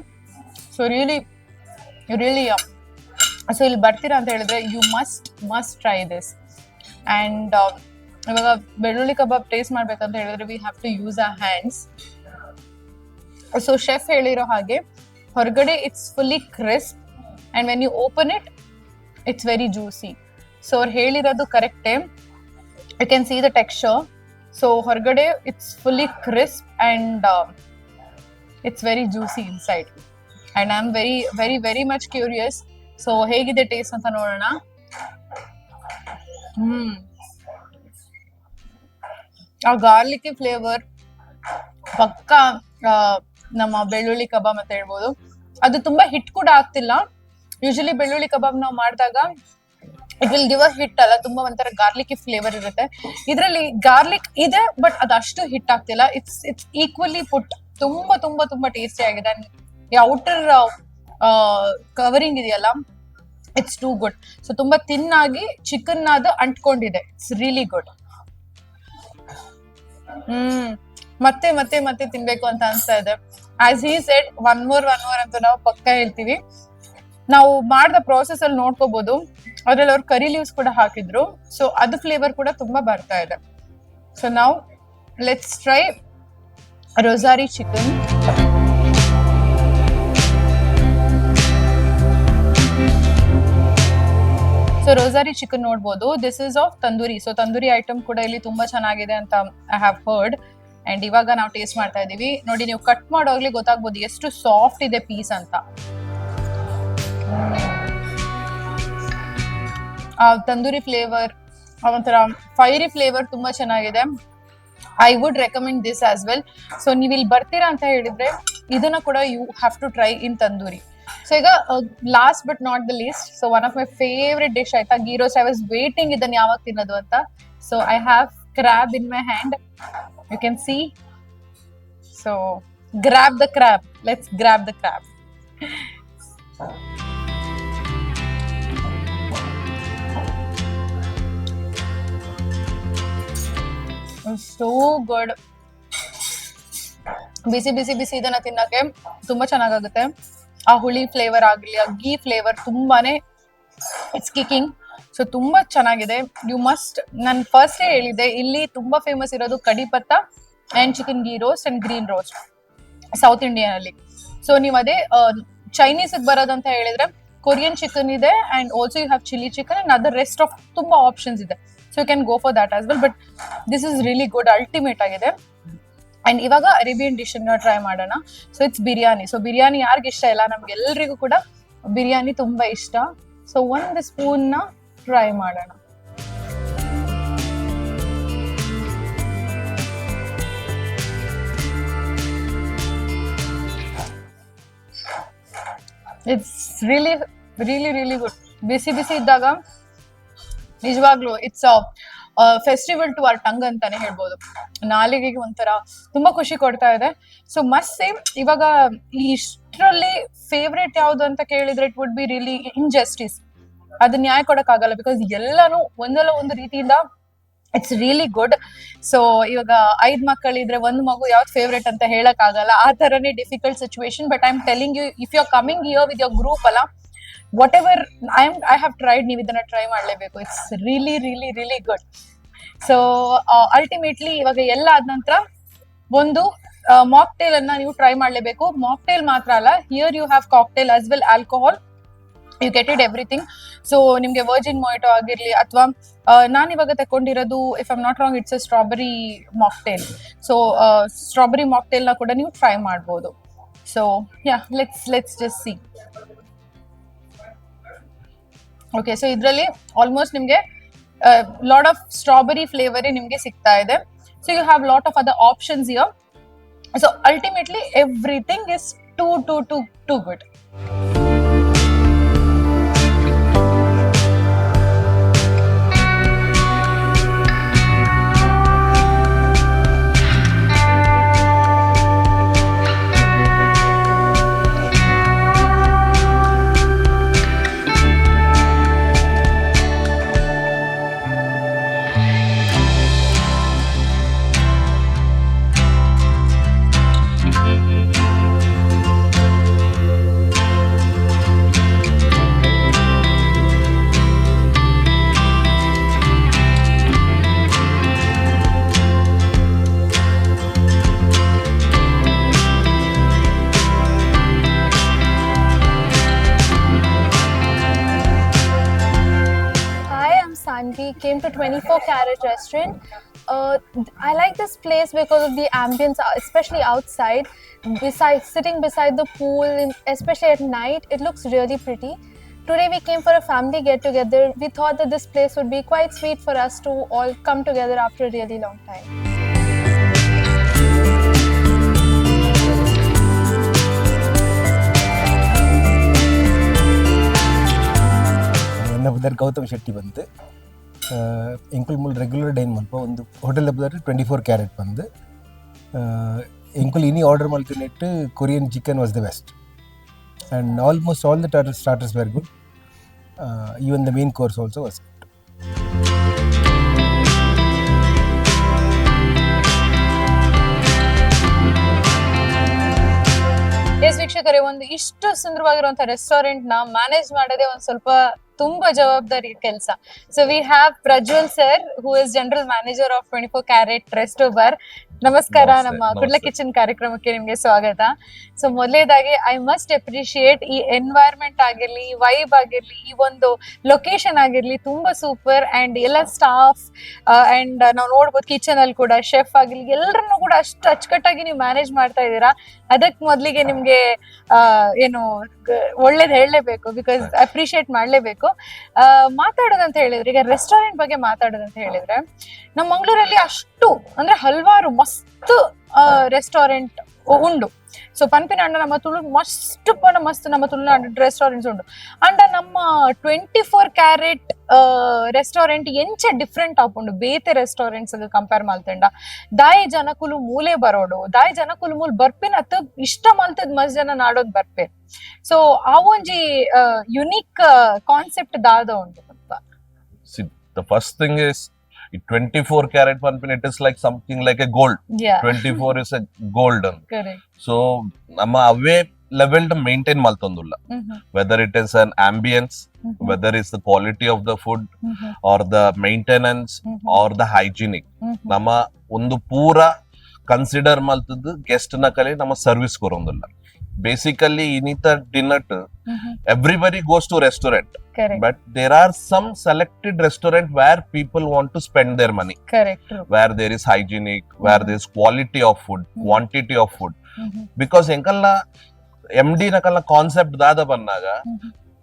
So really so ಇಲ್ಲಿ ಬರ್ತೀರಾ ಅಂತ ಹೇಳಿದ್ರೆ you must try this. And ಇವಾಗ ಬೆಳ್ಳುಳ್ಳಿ ಕಬಾಬ್ ಟೇಸ್ಟ್ ಮಾಡ್ಬೇಕಂತ ಹೇಳಿದ್ರೆ we have to use our hands. So chef ಹೇಳಿರೋ ಹಾಗೆ ಹೊರಗಡೆ it's fully crisp and when you open it's very juicy. So ಅವ್ರು ಹೇಳಿರೋದು ಕರೆಕ್ಟೇ. You can see the texture. So ಹೊರಗಡೆ it's fully crisp and it's very juicy inside. And I am very much curious. So ಹೇಗಿದೆ ಟೇಸ್ಟ್ ಅಂತ ನೋಡೋಣ. ಆ ಗಾರ್ಲಿಕ್ ಫ್ಲೇವರ್ ಪಕ್ಕ ನಮ್ಮ ಬೆಳ್ಳುಳ್ಳಿ ಕಬಾಬ್ ಅಂತ ಹೇಳ್ಬೋದು. ಅದು ತುಂಬಾ ಹಿಟ್ ಕೂಡ ಆಗ್ತಿಲ್ಲ. ಯೂಶಲಿ ಬೆಳ್ಳುಳ್ಳಿ ಕಬಾಬ್ ನಾವು ಮಾಡಿದಾಗ it will give a hit ಅಲ್ಲ, ತುಂಬಾ ಒಂಥರ ಗಾರ್ಲಿಕ್ ಫ್ಲೇವರ್ ಇರುತ್ತೆ. ಇದರಲ್ಲಿ ಗಾರ್ಲಿಕ್ ಇದೆ ಬಟ್ ಅದಷ್ಟು ಹಿಟ್ ಆಗ್ತಿಲ್ಲ. ಇಟ್ಸ್ ಈಕ್ವಲಿ ಪುಟ್. ತುಂಬಾ ಟೇಸ್ಟಿ ಆಗಿದೆ. ಔಟರ್ ಕವರಿಂಗ್ ಇದೆಯಲ್ಲ, ಇಟ್ಸ್ ಟೂ ಗುಡ್. ಸೊ ತುಂಬಾ ತಿನ್ನಾಗಿ ಚಿಕನ್ ಅದು ಅಂಟ್ಕೊಂಡಿದೆ. It's really good. ಮತ್ತೆ ತಿನ್ಬೇಕು ಅಂತ ಅನ್ಸ್ತಾ ಇದೆ. As he said one more ಅಂತ ನಾವು ಪಕ್ಕ ಹೇಳ್ತೀವಿ. ನಾವು ಮಾಡಿದ ಪ್ರಾಸೆಸ್ ಅಲ್ಲಿ ನೋಡ್ಕೋಬಹುದು, ಅದ್ರಲ್ಲಿ ಅವ್ರು ಕರಿ ಲೀವ್ಸ್ ಕೂಡ ಹಾಕಿದ್ರು. ಸೊ ಅದು ಫ್ಲೇವರ್ ಕೂಡ ತುಂಬಾ ಬರ್ತಾ ಇದೆ. ಸೊ ನಾವು let's try rosary chicken. So rosary chicken ನೋಡ್ಬೋದು. This is of tandoori. So tandoori item ಕೂಡ ಇಲ್ಲಿ ತುಂಬಾ ಚೆನ್ನಾಗಿದೆ ಅಂತ ಐ ಹ್ಯಾವ್ ಹರ್ಡ್. ಅಂಡ್ ಇವಾಗ ನಾವು ಟೇಸ್ಟ್ ಮಾಡ್ತಾ ಇದೀವಿ. ನೋಡಿ, ನೀವು ಕಟ್ ಮಾಡೋಗ್ಲಿ ಗೊತ್ತಾಗ್ಬೋದು ಎಷ್ಟು ಸಾಫ್ಟ್ ಇದೆ ಪೀಸ್ ಅಂತ. ಆ ತಂದೂರಿ ಫ್ಲೇವರ್, ಒಂಥರ ಫೈರಿ ಫ್ಲೇವರ್ ತುಂಬಾ ಚೆನ್ನಾಗಿದೆ. I would recommend this as well. So ನೀವು ಇಲ್ಲಿ ಬರ್ತೀರಾ ಅಂತ ಹೇಳಿದ್ರೆ ಇದನ್ನ ಕೂಡ you have to try in tandoori. So ಈಗ last but not the least, so one of my favourite dish ಆಯ್ತಾ, ghee roast. I was waiting ಇದನ್ನ ಯಾವಾಗ ತಿನ್ನೋದು ಅಂತ. So I have crab in my hand. You can see. So grab the crab. Let's grab the crab. So good. ಬಿಸಿ ಇದನ್ನ ತಿನ್ನಕ್ಕೆ ತುಂಬಾ ಚೆನ್ನಾಗುತ್ತೆ. ಆ ಹುಳಿ ಫ್ಲೇವರ್ ಆಗಲಿ, ಆ ಗೀ ಫ್ಲೇವರ್ ತುಂಬಾನೇ ಇಟ್ಸ್ ಕಿಕಿಂಗ್. ಸೊ ತುಂಬಾ ಚೆನ್ನಾಗಿದೆ. You must. ನಾನು ಫಸ್ಟ್ ಹೇಳಿದೆ ಇಲ್ಲಿ ತುಂಬಾ ಫೇಮಸ್ ಇರೋದು ಕಡಿ ಪತ್ತ and chicken ghee roast and green roast South Indian ಅಲ್ಲಿ. ಸೊ ನೀವು ಅದೇ ಚೈನೀಸ್ ಬರೋದಂತ ಹೇಳಿದ್ರೆ ಕೊರಿಯನ್ ಚಿಕನ್ ಇದೆ and also you have chilli chicken and other rest of ತುಂಬಾ ಆಪ್ಷನ್ಸ್ ಇದೆ. So you can go for that as well. But this is really good, ultimate ಆಗಿದೆ. ಅಂಡ್ ಇವಾಗ ಅರೇಬಿಯನ್ ಡಿಶ್ ಟ್ರೈ ಮಾಡೋಣ. So it's biryani. So biryani ಯಾರಿಗ ಇಷ್ಟ ಇಲ್ಲ, ನಮ್ಗೆಲ್ರಿಗೂ ಕೂಡ ಬಿರಿಯಾನಿ ತುಂಬಾ ಇಷ್ಟ. ಸೊ ಒಂದು ಸ್ಪೂನ್ ನ ಟ್ರೈ ಮಾಡೋಣ. It's really really really good. ಬಿಸಿ ಬಿಸಿ ಇದ್ದಾಗ ನಿಜವಾಗ್ಲು it's festival to our tongue ಅಂತಾನೆ ಹೇಳ್ಬೋದು. ನಾಲಿಗೆಗೆ ಒಂಥರ ತುಂಬಾ ಖುಷಿ ಕೊಡ್ತಾ ಇದೆ. So must same. ಇವಾಗ ಇಷ್ಟರಲ್ಲಿ ಫೇವ್ರೇಟ್ ಯಾವ್ದು ಅಂತ ಕೇಳಿದ್ರೆ it would be really injustice. ಅದು ನ್ಯಾಯ ಕೊಡಕ್ ಆಗಲ್ಲ, ಬಿಕಾಸ್ ಎಲ್ಲಾನು ಒಂದಲ್ಲ ಒಂದು ರೀತಿಯಿಂದ ಇಟ್ಸ್ ರಿಯಲಿ ಗುಡ್. ಸೊ ಇವಾಗ 5 ಮಕ್ಕಳಿದ್ರೆ ಒಂದು ಮಗು ಯಾವ್ದು ಫೇವ್ರೇಟ್ ಅಂತ ಹೇಳಕ್ ಆಗಲ್ಲ, ಆ ತರನೇ difficult situation. But I am telling you, if you are coming here with your group ಅಲ್ಲ, whatever I have tried, ನೀವು ಇದನ್ನ ಟ್ರೈ ಮಾಡ್ಲೇಬೇಕು. It's really really really good. So ultimately ಇವಾಗ ಎಲ್ಲ ಆದ ನಂತರ ಒಂದು ಮಾಕ್ಟೇಲ್ ಅನ್ನ ನೀವು ಟ್ರೈ ಮಾಡ್ಲೇಬೇಕು. ಮಾಕ್ಟೇಲ್ ಮಾತ್ರ ಅಲ್ಲ, here you have cocktail as well, alcohol, you get it everything. So ನಿಮ್ಗೆ ವರ್ಜಿನ್ ಮೊಯಿಟೋ ಆಗಿರ್ಲಿ ಅಥವಾ ನಾನು ಇವಾಗ ತಕೊಂಡಿರೋದು, if I'm not wrong, it's a strawberry mocktail. So strawberry mocktail ನ ಕೂಡ ನೀವು ಟ್ರೈ ಮಾಡ್ಬೋದು. So yeah, let's just see. Okay, so ಇದರಲ್ಲಿ ಆಲ್ಮೋಸ್ಟ್ ನಿಮ್ಗೆ ಲಾಟ್ ಆಫ್ ಸ್ಟ್ರಾಬೆರಿ ಫ್ಲೇವರ್ ನಿಮ್ಗೆ ಸಿಗ್ತಾ ಇದೆ. So you have lot of other options here. So ultimately everything is too good. Came to 24 Carat restaurant. I like this place because of the ambience, especially outside, sitting beside the pool, especially at night. It looks really pretty. Today we came for a family get together. We thought that this place would be quite sweet for us to all come together after a really long time. ನನ್ನ ಬದರ್ ಗೌತಮ್ ಶೆಟ್ಟಿ ಬಂತು. ಎಂಕುಲ್ ಮುಲ್ ರೆಗ್ಯುಲರ್ ಡೈನ್ ಮಲ್ಪ ಒಂದು ಹೋಟೆಲ್ ಬದರ್ 24 ಕ್ಯಾರೆಟ್ ಬಂದು ಎಂಕುಲ್ ಇನಿ ಆರ್ಡರ್ ಮಲ್ತಿನಿಟ್ಟು Korean chicken was the best and almost all the starters were good. Even the main course also was good. Yes ವೀಕ್ಷಕರೇ, ಒಂದು ಇಷ್ಟು ಸುಂದರವಾಗಿರುವಂತಹ ರೆಸ್ಟೋರೆಂಟ್ ನ ಮ್ಯಾನೇಜ್ ಮಾಡೋದೇ ಒಂದ್ ಸ್ವಲ್ಪ ತುಂಬಾ ಜವಾಬ್ದಾರಿ ಕೆಲಸ. So we have Prajwal sir, who is general manager of 24 carat resto bar. ನಮಸ್ಕಾರ. ನಮ್ಮ ಕುಡ್ಲ ಕಿಚನ್ ಕಾರ್ಯಕ್ರಮಕ್ಕೆ ನಿಮ್ಗೆ ಸ್ವಾಗತ. ಸೊ ಮೊದಲೇದಾಗಿ ಐ ಮಸ್ಟ್ ಅಪ್ರಿಶಿಯೇಟ್ ಈ ಎನ್ವೈರ್ಮೆಂಟ್ ಆಗಿರ್ಲಿ, ಈ ವೈಬ್ ಆಗಿರ್ಲಿ, ಈ ಒಂದು ಲೊಕೇಶನ್ ಆಗಿರ್ಲಿ, ತುಂಬಾ ಸೂಪರ್. ಅಂಡ್ ಎಲ್ಲ ಸ್ಟಾಫ್ ಅಂಡ್ ನಾವು ನೋಡ್ಬೋದು ಕಿಚನ್ ಅಲ್ಲಿ ಕೂಡ ಶೆಫ್ ಆಗಿರ್ಲಿ, ಎಲ್ಲರನ್ನು ಕೂಡ ಅಷ್ಟು ಅಚ್ಚುಕಟ್ಟಾಗಿ ನೀವು ಮ್ಯಾನೇಜ್ ಮಾಡ್ತಾ ಇದ್ದೀರಾ. ಅದಕ್ಕೆ ಮೊದಲಿಗೆ ನಿಮ್ಗೆ ಏನು ಒಳ್ಳೇದು ಹೇಳಲೇಬೇಕು, ಬಿಕಾಸ್ ಅಪ್ರಿಶಿಯೇಟ್ ಮಾಡ್ಲೇಬೇಕು. ಮಾತಾಡೋದಂತ ಹೇಳಿದ್ರೆ, ಈಗ ರೆಸ್ಟೋರೆಂಟ್ ಬಗ್ಗೆ ಮಾತಾಡೋದಂತ ಹೇಳಿದ್ರೆ, ನಮ್ಮ ಮಂಗಳೂರಲ್ಲಿ ಅಷ್ಟು ಅಂದ್ರೆ ಹಲವಾರು ಮಸ್ತ್ ರೆಸ್ಟೋರೆಂಟ್ ಉಂಡು. ಸೊ ಪನ್ಪಿನ ನಮ್ಮ ತುಳು ಮಸ್ತ್ ನಮ್ಮ ತುಳುನಾಡು ರೆಸ್ಟೋರೆಂಟ್ಸ್ ಉಂಡು. ಅಂಡ ನಮ್ಮ 24 ಕ್ಯಾರೆಟ್ ರೆಸ್ಟೋರೆಂಟ್ ಎಂಚ ಡಿಫ್ರೆಂಟ್ ಆಪುಂಡು ಬೇತೆ ರೆಸ್ಟೋರೆಂಟ್ಸ್ ಕಂಪೇರ್ ಮಲ್ತಂಡ. ದಾಯಿ ಜನಕುಲು ಮೂಲೆ ಬರೋಡು, ದಾಯಿ ಜನಕುಲು ಮೂಲ ಬರ್ಪೇನ್ ಅತ್ತ ಇಷ್ಟ ಮಲ್ತದ್ ಮಸ್ತ್ ಜನ ನಾಡೋದ್ ಬರ್ಪೇನ್. ಸೊ ಆ ಒಂಜಿ ಯುನಿಕ್ ಕಾನ್ಸೆಪ್ಟ್ ದಾದ ಉಂಟು. The first thing is 24 carat panpin, it is like something like a gold. Yeah. 24 is a golden. Correct. So nama away level to maintain maltondula. Whether it is an ambience, whether it's the quality of the food, or the maintenance, or the hygienic. Nama undu pura consider ಮಲ್ತದ್ದು ಗೆಸ್ಟ್ ನ ಕಲೆ ನಮ್ಮ ಸರ್ವಿಸ್ ಕೊರೊಂದಿಲ್ಲ. ಬೇಸಿಕಲಿ ಇನ್ನಿತ dinner everybody goes to restaurant, Correct. but there are some selected restaurant where people want to spend their money, Correct. True. where there is hygienic, where there is quality of food, quantity of food, because enkalna MD nakalla concept dada bannaga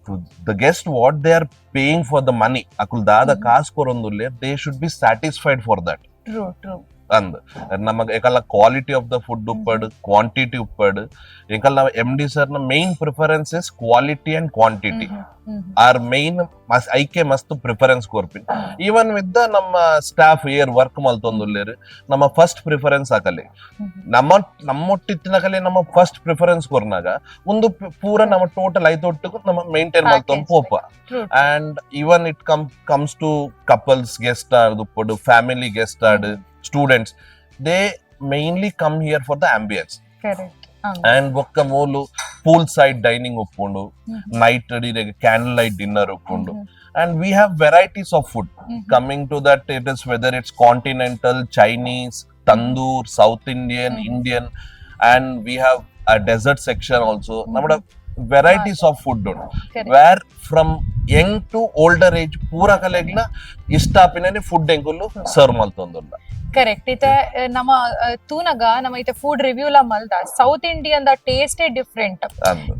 to the guest what they are paying for the money akul dada kaas korondulle they should be satisfied for that. True. True. ಅಂದ್ ನಮಗ್ ಯಾಕಲ್ಲ ಕ್ವಾಲಿಟಿ ಆಫ್ ದ ಫುಡ್ ಉಪ್ಪಡ್, ಕ್ವಾಂಟಿಟಿ ಉಪ್ಪಡ್. ಯಾಕಲ್ಲ MD ಸರ್ ನ main preference is quality and quantity. ಆರ್ ಮೇನ್ ಐಕೆ ಮಸ್ತ್ ಪ್ರಿಫರೆನ್ಸ್ ಕೊರ್ಪಿನ್. ಈವನ್ ವಿತ್ ನಮ್ಮ ಸ್ಟಾಫ್ ಏರ್ ವರ್ಕ್ ಮಲ್ತೊಂದುಲ್ಲೇರು ನಮ್ಮ ಫಸ್ಟ್ ಪ್ರಿಫರೆನ್ಸ್ ಹಾಕಲಿ. ನಮ್ಮೊಟ್ಟಿತ್ತಿನಕಲೆ ನಮ್ಮ ಫಸ್ಟ್ ಪ್ರಿಫರೆನ್ಸ್ ಕೊರ್ನಾಗ ಒಂದು ಪೂರ ನಮ್ಮ ಟೋಟಲ್ ಐತೊಟ್ಟು ನಮ್ಮ ಮೇಂಟೈನ್ ಮಲ್ತೊಂದು ಪೋಪ. And even it comes to couples guest ಆಡ್ ಉಪ್ಪಡು, ಫ್ಯಾಮಿಲಿ ಗೆಸ್ಟ್ ಆಡ್, students, they mainly come here for the ambience. Correct. And bokka molu poolside dining uppundu, night candle light dinner uppundu, and we have varieties of food. Coming to that, it is whether it's continental, Chinese, tandoor, South Indian, Indian, and we have a dessert section also. Namada varieties of food do, where from young to older age pura kalegla istapinani food engulu serve maltondulla. Correct. ಇತ್ತೆ ನಮ್ಮ ತೂನಗ ನಮ್ಮ ಇತ್ತೆ ಫುಡ್ ರಿವ್ಯೂ ಲ ಮಲ್ದ ಸೌತ್ ಇಂಡಿಯನ್ ದ ಟೇಸ್ಟೇ ಡಿಫ್ರೆಂಟ್,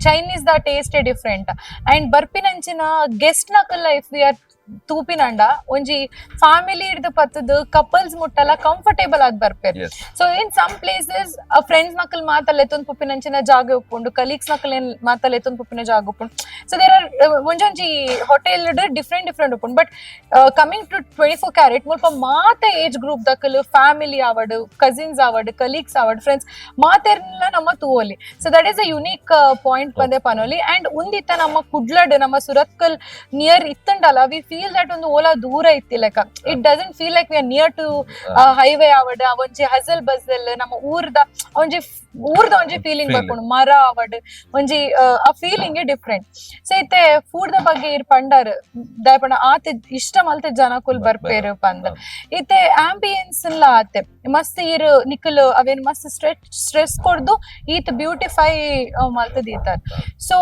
ಚೈನೀಸ್ ದ ಟೇಸ್ಟೇ ಡಿಫ್ರೆಂಟ್. ಅಂಡ್ ಬರ್ಪಿನಂಚಿನ ಗೆಸ್ಟ್ ನಕಲ್ಲ ಇಫ್ ವಿ ಆರ್ ತೂಪಿನಂಡ ಒಂಜಿ ಫ್ಯಾಮಿಲಿ ಹಿಡ್ದು ಪತ್ತದು ಕಪಲ್ಸ್ ಮುಟ್ಟಲ್ಲ ಕಂಫರ್ಟೇಬಲ್ ಆಗಿ ಬರ್ಪೇರು. So in some places friends ನಕಲ್ ಮಾತಲ್ಲ ಎತ್ತೊಂದು ಪುಪ್ಪಿನಂಚಿನ ಜಾಗ ಉಪ್ಪುಂಡು, ಕಲೀಗ್ಸ್ ನಕಲ್ ಮಾತಲ್ಲ ಎತ್ತೊಂದು ಪುಪ್ಪಿನ ಜಾಗ ಉಪ್ಪುಂಡು. ಸೊ ದೇರ್ ಆರ್ ಒಂಜೊಂಜಿ ಹೋಟೆಲ್ ಡಿಫ್ರೆಂಟ್ ಉಪ್ಪುಂಡು. ಬಟ್ ಕಮಿಂಗ್ ಟು 24 ಕ್ಯಾರೆಟ್ ಮುಲ್ಪ ಮಾತ ಏಜ್ ಗ್ರೂಪ್ ದಕಲ್ ಫ್ಯಾಮಿಲಿ ಆವಡು, ಕಸಿನ್ಸ್ ಆವಡು, ಕಲೀಗ್ಸ್ ಆವಡು, ಫ್ರೆಂಡ್ಸ್ ಮಾತೆರ್ನೆಲ್ಲ ನಮ್ಮ ತೂವಲಿ. So that is a unique point ಬಂದೆ ಪನೋಲಿ. ಅಂಡ್ ಒಂದಿತ್ತ ನಮ್ಮ ಕುಡ್ಲಡ್ ನಮ್ಮ ಸುರತ್ಕಲ್ ನಿಯರ್ ಇತ್ತಂಡಲ್ಲ, ವಿ feel that ಒಂದು ಓಲಾ ದೂರ ಇತ್ತಿ ಲೆಕ್ಕ. It doesn't feel like we are near to highway ಆವಡ್ ಒಂಜಿ ಹಜಲ್ ಬಜಲ್ ನಮ್ಮ ಊರ್ದ ಒಂಜಿ ಫೀಲಿಂಗ್ ಬರ್ಕೊಂಡು ಮರ ಆವಡ್ ಒಂಜಿ ಆ ಫೀಲಿಂಗ್ ಡಿಫ್ರೆಂಟ್. ಸೊ ಇತ್ತೆ ಫುಡ್ ದ ಬಗ್ಗೆ ಇರ್ ಪಂಡರ್ ದಯಪಣ ಆತೆ ಇಷ್ಟ ಮಲ್ತೆ ಜನಕುಲ್ ಬರ್ಪೇರು ಪಂದ್. ಇತ್ತೆ ಆಂಬಿಯನ್ಸ್ ಎಲ್ಲ ಆತೆ ಮಸ್ತ್ ಇರ್ ನಿಕಲ್ ಅವೇನ್ ಮಸ್ತ್ ಸ್ಟ್ರೆಸ್ ಕೊಡ್ದು ಈತ್ ಬ್ಯೂಟಿಫೈ ಮಲ್ತದ್ ಈತಾರ್. ಸೊ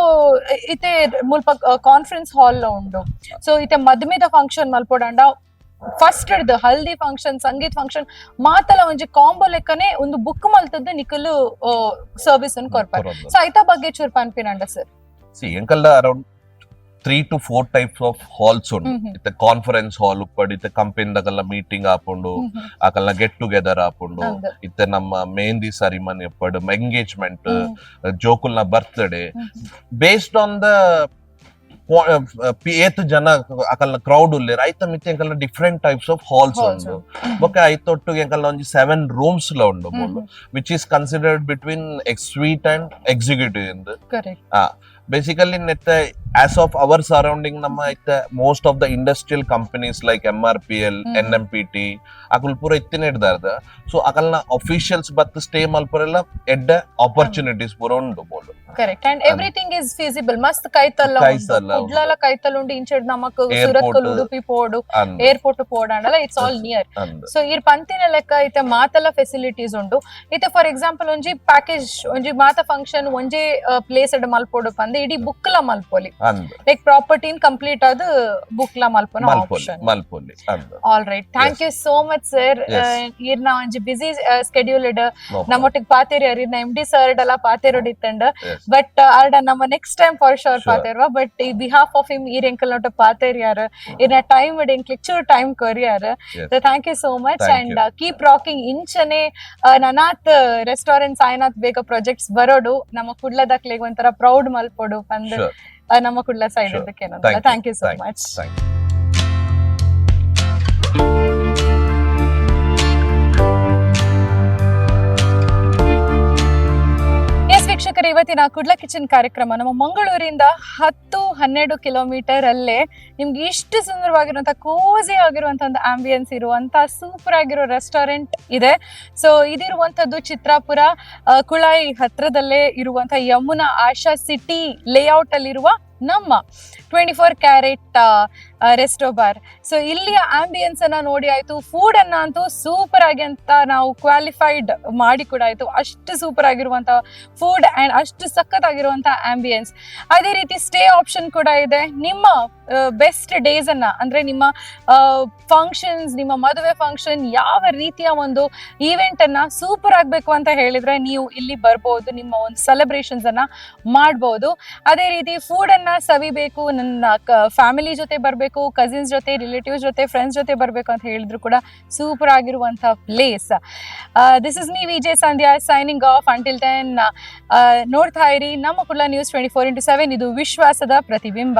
ಇತ್ತೆ ಮುಲ್ಪ ಕಾನ್ಫರೆನ್ಸ್ ಹಾಲ್ ಉಂಡು. ಸೊ ಇತ್ತೆ ಮದ್ಮೆದ ಫಂಕ್ಷನ್ ಮಲ್ಪೊಡಂಡ ಫಸ್ಟ್ ಹಿಡ್ದು ಹಲ್ದಿ ಫಂಕ್ಷನ್, ಸಂಗೀತ್ ಫಂಕ್ಷನ್ ಮಾತಲ್ಲ ಒಂಜಿ ಕಾಂಬೋ ಲೆಕ್ಕನೆ ಒಂದು ಬುಕ್ ಮಲ್ತದ್ದು ನಿಕಲು ಸರ್ವಿಸ್ ಅನ್ನು ಕೊರ್ಪಾರ. ಸೊ ಐತ ಬಗ್ಗೆ ಚೂರ್ ಪನ್ಪಿನಂಡ sir. See, enkalda around 3 to 4 types of halls undu. Itte conference hall uppadi, itte company dagalla meeting apundu, akalla get together apundu, itte namma mehendi ceremony uppadu, engagement, jokulna birthday, based on the ಏತ್ ಜನ ಅಕಲ್ನ ಕ್ರೌಡ್ ಉಲ್ಲೇರ್ ಐತ ಮಿತ್ತೆ ಎಂಕಲ್ನ ಡಿಫ್ರೆಂಟ್ ಟೈಪ್ಸ್ ಆಫ್ ಹಾಲ್ಸ್ ಉಂಡು. ಬೊಕ್ಕ ಐತೊಟ್ಟು ಎಂಕಲ್ನ ಒಂಜಿ 7 ರೂಮ್ಸ್ ಲ ಉಂಡು ಬೋಲು, which is considered between suite and executive ಇಂದು. ಬೇಸಿಕಲಿ ನೆತ್ತೆ ಆಸ್ ಆಫ್ ಅವರ್ ಸರೌಂಡಿಂಗ್ ನಮ್ಮ ಐತೆ most of the industrial companies like MRPL, NMPT ಅಕುಲ್ ಪೂರ ಇತ್ತಿನ ಹಿಡ್ದಾರ್ದ. ಸೊ ಅಕಲ್ನ ಅಫಿಷಿಯಲ್ಸ್ ಬತ್ ಸ್ಟೇ ಮಲ್ಪರೆಲ್ಲ ಎಡ್ಡ ಆಪರ್ಚುನಿಟೀಸ್ ಪೂರ ಉಂಡು ಬೋಲು. Correct. And everything is feasible. ಮಸ್ತ್ ಕೈತಲ್ಲ ಕುಡ್ಲಲ ಕೈತಲ್ಲ ಉಂಡು ಇಂಚೆಡ್ ನಮಕ್ ಸುರತ್ಕಲ್ ಉಡುಪಿ ಪೋಡು ಏರ್ಪೋರ್ಟ್ ಪೋಡಂಡಲ್ಲ ಇಟ್ಸ್ ಆಲ್ ನಿಯರ್. ಸೊ ಇರ್ ಪಂತಿನ ಲೆಕ್ಕ ಐತೆ ಮಾತಲ್ಲ ಫೆಸಿಲಿಟೀಸ್ ಉಂಡು. ಇತ್ತೆ ಫಾರ್ ಎಕ್ಸಾಂಪಲ್ ಒಂಜಿ ಪ್ಯಾಕೇಜ್ ಒಂಜಿ ಮಾತ ಫಂಕ್ಷನ್ ಒಂಜಿ ಪ್ಲೇಸ್ ಎಡ್ ಮಲ್ಪೋಡು ಪಂದೆ ಇಡೀ ಬುಕ್ ಲ ಮಲ್ಪೊಲಿ ಲೈಕ್ ಪ್ರಾಪರ್ಟಿ ಕಂಪ್ಲೀಟ್ ಆದ ಬುಕ್ ಲ ಮಲ್ಪೊನ ಆಪ್ಷನ್ ಮಲ್ಪೊಲಿ. All right, thank you so much sir. ಇರ್ನ ಒಂಜಿ ಬಿಸಿ ಸ್ಕೆಡ್ಯೂಲ್ ಇಡ್ ನಮ್ಮೊಟ್ಟಿಗೆ ಪಾತೇರಿ ಅರಿನ MD ಸರ್ ಎಲ್ಲ ಪಾತೇರೋಡ್ ಇತ್ತಂಡ. ಬಟ್ ಆರ್ಡ ನಮ್ಮ ನೆಕ್ಸ್ಟ್ ಟೈಮ್ ಫಾರ್ ಶೋರ್ ಪಾತೇರ್ವಾ. ಬಟ್ ಈ ಬಿಹಾಫ್ ಆಫ್ ಹಿಮ್ ಈರ್ ಎಂಕಲ್ ನೋಟ ಪಾತೇರಿಯಾರ ಇರ್ನ ಟೈಮ್ ಇಡ್ ಎಂಕ್ಲಿಕ್ ಚೂರ್ ಟೈಮ್ ಕೊರಿಯಾರ. So thank you so much and keep rocking. ಇಂಚನೆ ನನಾತ್ ರೆಸ್ಟೋರೆಂಟ್ ಸಾಯಿನಾಥ್ ಬೇಗ ಪ್ರಾಜೆಕ್ಟ್ಸ್ ಬರೋಡು ನಮ್ಮ ಕುಡ್ಲದಕ್ಲೆಗ್ ಒಂಥರ ಪ್ರೌಡ್ ಮಲ್ಪೋಡು ಪಂದ್ ನಮ್ಮ ಕುಡ್ಲ ಸೈಡ್ ಇದಕ್ಕೇನಂತ. Thank you so much. ವೀಕ್ಷಕರೇ, ಇವತ್ತಿನ ಕುಡ್ಲ ಕಿಚನ್ ಕಾರ್ಯಕ್ರಮ ನಮ್ಮ ಮಂಗಳೂರಿಂದ 10-12 ಕಿಲೋಮೀಟರ್ ಅಲ್ಲೇ ನಿಮ್ಗೆ ಇಷ್ಟು ಸುಂದರವಾಗಿರುವಂತ ಕೋಸಿ ಆಗಿರುವಂತ ಒಂದು ಆಂಬಿಯನ್ಸ್ ಇರುವಂತ ಸೂಪರ್ ಆಗಿರೋ ರೆಸ್ಟೋರೆಂಟ್ ಇದೆ. ಸೊ ಇದಿರುವಂತದ್ದು ಚಿತ್ರಾಪುರ ಕುಳಾಯಿ ಹತ್ರದಲ್ಲೇ ಇರುವಂತ ಯಮುನಾ ಆಶಾ ಸಿಟಿ ಲೇಔಟ್ ಅಲ್ಲಿರುವ ನಮ್ಮ 24 ಕ್ಯಾರೆಟ್ ರೆಸ್ಟೋ ಬಾರ್. ಸೊ ಇಲ್ಲಿಯ ಆಂಬಿಯನ್ಸ್ ಅನ್ನ ನೋಡಿ ಆಯ್ತು, ಫುಡ್ ಅನ್ನ ಅಂತೂ ಸೂಪರ್ ಆಗಿ ಅಂತ ನಾವು ಕ್ವಾಲಿಫೈಡ್ ಮಾಡಿ ಕೂಡ ಆಯ್ತು. ಅಷ್ಟು ಸೂಪರ್ ಆಗಿರುವಂತಹ ಫುಡ್ ಅಂಡ್ ಅಷ್ಟು ಸಖತ್ತಾಗಿರುವಂತಹ ಆಂಬಿಯನ್ಸ್. ಅದೇ ರೀತಿ ಸ್ಟೇ ಆಪ್ಷನ್ ಕೂಡ ಇದೆ. ನಿಮ್ಮ ಬೆಸ್ಟ್ ಡೇಸ್ ಅನ್ನ ಅಂದ್ರೆ ನಿಮ್ಮ ಫಂಕ್ಷನ್ಸ್, ನಿಮ್ಮ ಮದುವೆ ಫಂಕ್ಷನ್, ಯಾವ ರೀತಿಯ ಒಂದು ಈವೆಂಟ್ ಅನ್ನ ಸೂಪರ್ ಆಗ್ಬೇಕು ಅಂತ ಹೇಳಿದ್ರೆ ನೀವು ಇಲ್ಲಿ ಬರ್ಬೋದು, ನಿಮ್ಮ ಒಂದು ಸೆಲೆಬ್ರೇಷನ್ಸ್ ಅನ್ನ ಮಾಡ್ಬೋದು. ಅದೇ ರೀತಿ ಫುಡ್ ಅನ್ನ ಸವಿಬೇಕು, ನನ್ನ ಫ್ಯಾಮಿಲಿ ಜೊತೆ ಬರ್ಬೇಕು, ಕಸಿನ್ಸ್ ಜೊತೆ, ರಿಲೇಟಿವ್ಸ್ ಜೊತೆ, ಫ್ರೆಂಡ್ಸ್ ಜೊತೆ ಬರ್ಬೇಕು ಅಂತ ಹೇಳಿದ್ರು ಕೂಡ ಸೂಪರ್ ಆಗಿರುವಂತಹ place. This is me Vijay Sandhya signing off. Until then ನೋಡ್ತಾ ಇರಿ ನಮ್ಮ ಕುಲ್ಲ ನ್ಯೂಸ್ 24x7. ಇದು ವಿಶ್ವಾಸದ ಪ್ರತಿಬಿಂಬ.